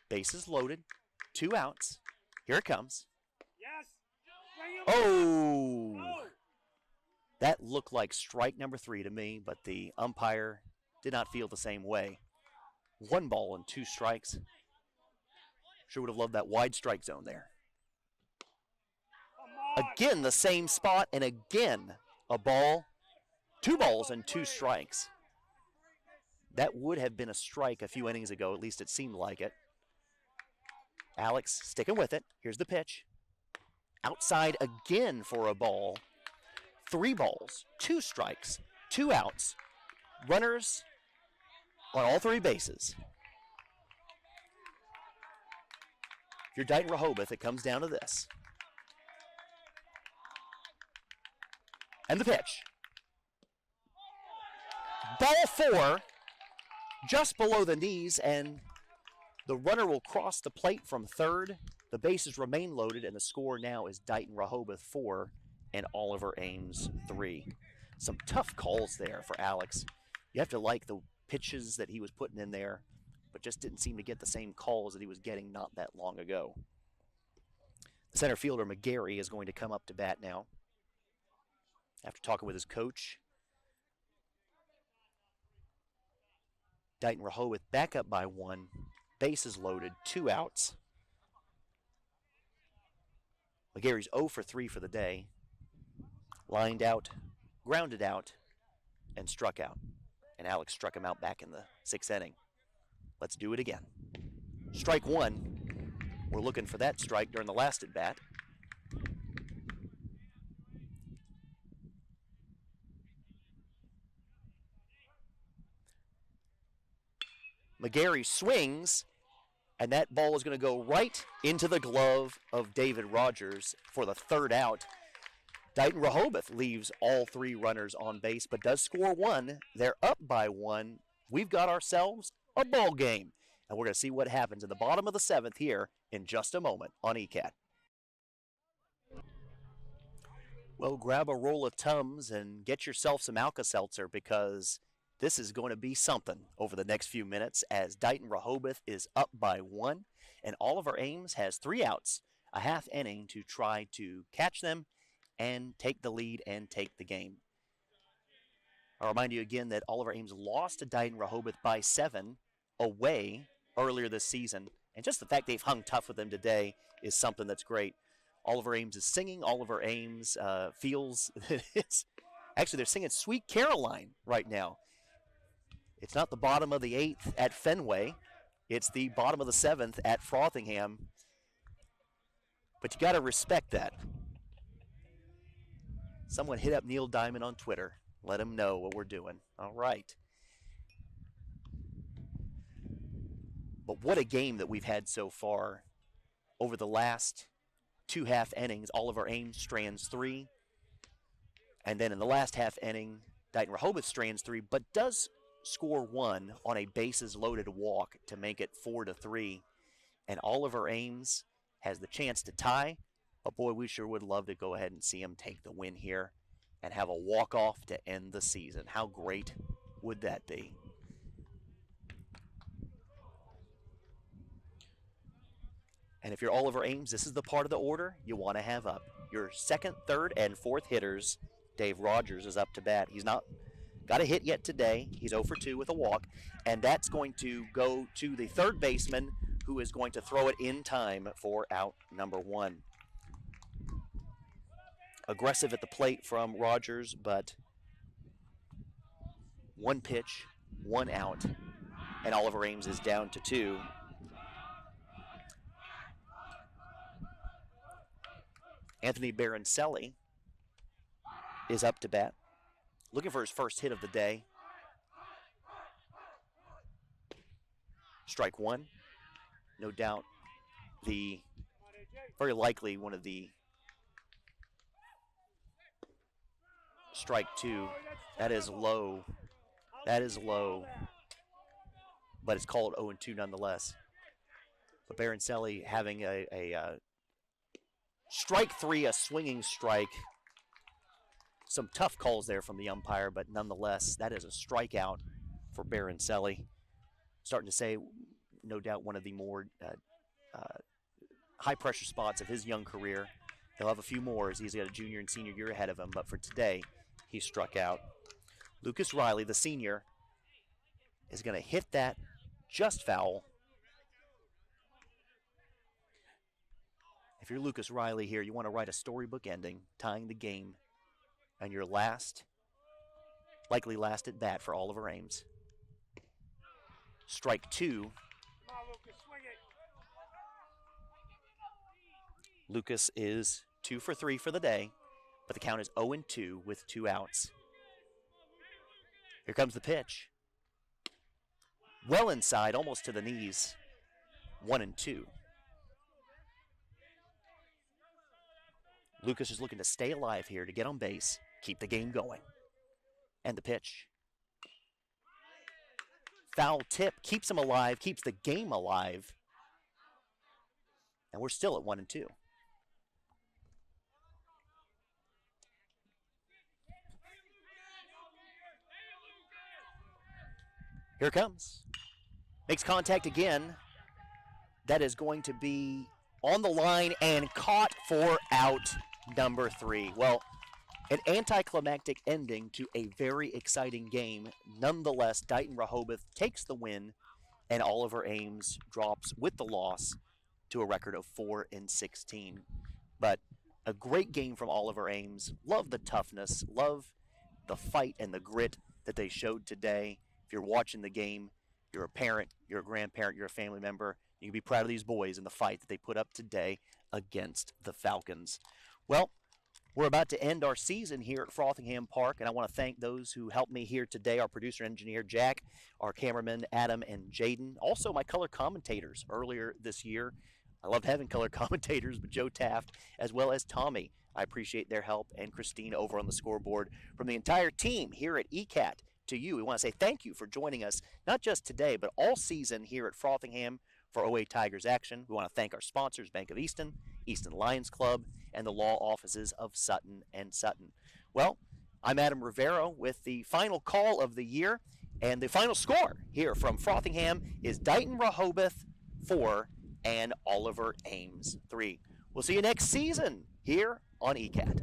Bases loaded, 2 outs. Here it comes. Oh! That looked like strike number 3 to me, but the umpire did not feel the same way. 1 ball and 2 strikes. Sure would have loved that wide strike zone there. Again, the same spot, and again, a ball, 2 balls and 2 strikes. That would have been a strike a few innings ago, at least it seemed like it. Alex sticking with it. Here's the pitch. Outside again for a ball. 3 balls, 2 strikes, 2 outs. Runners on all 3 bases. If you're Dighton-Rehoboth, it comes down to this. And the pitch. Ball 4, just below the knees, and the runner will cross the plate from third. The bases remain loaded, and the score now is Dighton-Rehoboth 4 and Oliver Ames 3. Some tough calls there for Alex. You have to like the pitches that he was putting in there, but just didn't seem to get the same calls that he was getting not that long ago. The center fielder, McGarry, is going to come up to bat now. After talking with his coach, Dighton-Rehoboth back up by 1. Bases loaded, 2 outs. McGarry's 0 for 3 for the day. Lined out, grounded out, and struck out. And Alex struck him out back in the 6th inning. Let's do it again. Strike 1. We're looking for that strike during the last at bat. McGarry swings, and that ball is going to go right into the glove of David Rogers for the 3rd out. Dighton-Rehoboth leaves all 3 runners on base, but does score 1. They're up by 1. We've got ourselves a ball game, and we're going to see what happens in the bottom of the 7th here in just a moment on ECAT. Well, grab a roll of Tums and get yourself some Alka-Seltzer, because this is going to be something over the next few minutes as Dighton-Rehoboth is up by 1, and Oliver Ames has 3 outs, a half inning to try to catch them and take the lead and take the game. I'll remind you again that Oliver Ames lost to Dighton-Rehoboth by 7 away earlier this season, and just the fact they've hung tough with them today is something that's great. Oliver Ames is singing. Oliver Ames feels that it's actually, they're singing Sweet Caroline right now. It's not the bottom of the 8th at Fenway. It's the bottom of the 7th at Frothingham. But you got to respect that. Someone hit up Neil Diamond on Twitter. Let him know what we're doing. All right. But what a game that we've had so far. Over the last 2 half innings, Oliver Ames strands 3. And then in the last half inning, Dighton-Rehoboth strands 3, but does score 1 on a bases loaded walk to make it 4-3. And Oliver Ames has the chance to tie, but boy, we sure would love to go ahead and see him take the win here and have a walk-off to end the season. How great would that be? And if you're Oliver Ames, this is the part of the order you want to have up. Your 2nd, 3rd, and 4th hitters. Dave Rogers is up to bat. He's not got a hit yet today. He's 0 for 2 with a walk, and that's going to go to the third baseman, who is going to throw it in time for out number 1. Aggressive at the plate from Rogers, but 1 pitch, 1 out, and Oliver Ames is down to 2. Anthony Baroncelli is up to bat, looking for his first hit of the day. Strike 1. No doubt very likely one of the strike 2. That is low. That is low. But it's called 0-2 nonetheless. But Baroncelli having a strike 3, a swinging strike. Some tough calls there from the umpire, but nonetheless, that is a strikeout for Baroncelli. Starting to say, no doubt, one of the more high-pressure spots of his young career. He'll have a few more as he's got a junior and senior year ahead of him, but for today, he struck out. Lucas Riley, the senior, is going to hit that just foul. If you're Lucas Riley here, you want to write a storybook ending, tying the game, and your likely last at bat for Oliver Ames. Strike 2. Lucas is 2 for 3 for the day, but the count is 0-2 with 2 outs. Here comes the pitch. Well inside, almost to the knees. 1-2. Lucas is looking to stay alive here, to get on base, keep the game going. And the pitch. Foul tip keeps him alive, keeps the game alive. And we're still at 1-2. Here it comes. Makes contact again. That is going to be on the line and caught for out number 3. Well, an anticlimactic ending to a very exciting game. Nonetheless, Dighton-Rehoboth takes the win, and Oliver Ames drops with the loss to a record of 4-16. But a great game from Oliver Ames. Love the toughness, love the fight and the grit that they showed today. If you're watching the game, you're a parent, you're a grandparent, you're a family member, you can be proud of these boys and the fight that they put up today against the Falcons. Well, we're about to end our season here at Frothingham Park, and I want to thank those who helped me here today, our producer and engineer, Jack, our cameramen, Adam and Jaden, also my color commentators earlier this year. I loved having color commentators, but Joe Taft, as well as Tommy. I appreciate their help, and Christine over on the scoreboard. From the entire team here at ECAT to you, we want to say thank you for joining us, not just today, but all season here at Frothingham for OA Tigers action. We want to thank our sponsors, Bank of Easton, Easton Lions Club, and the law offices of Sutton & Sutton. Well, I'm Adam Rivero with the final call of the year, and the final score here from Frothingham is Dighton-Rehoboth 4 and Oliver Ames 3. We'll see you next season here on ECAT.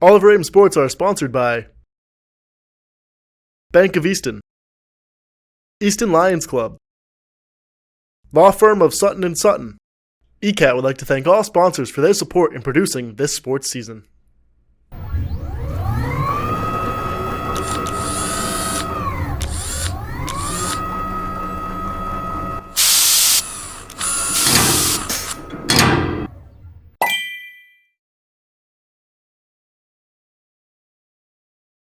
Oliver Ames Sports are sponsored by Bank of Easton, Easton Lions Club, Law Firm of Sutton & Sutton. ECAT would like to thank all sponsors for their support in producing this sports season.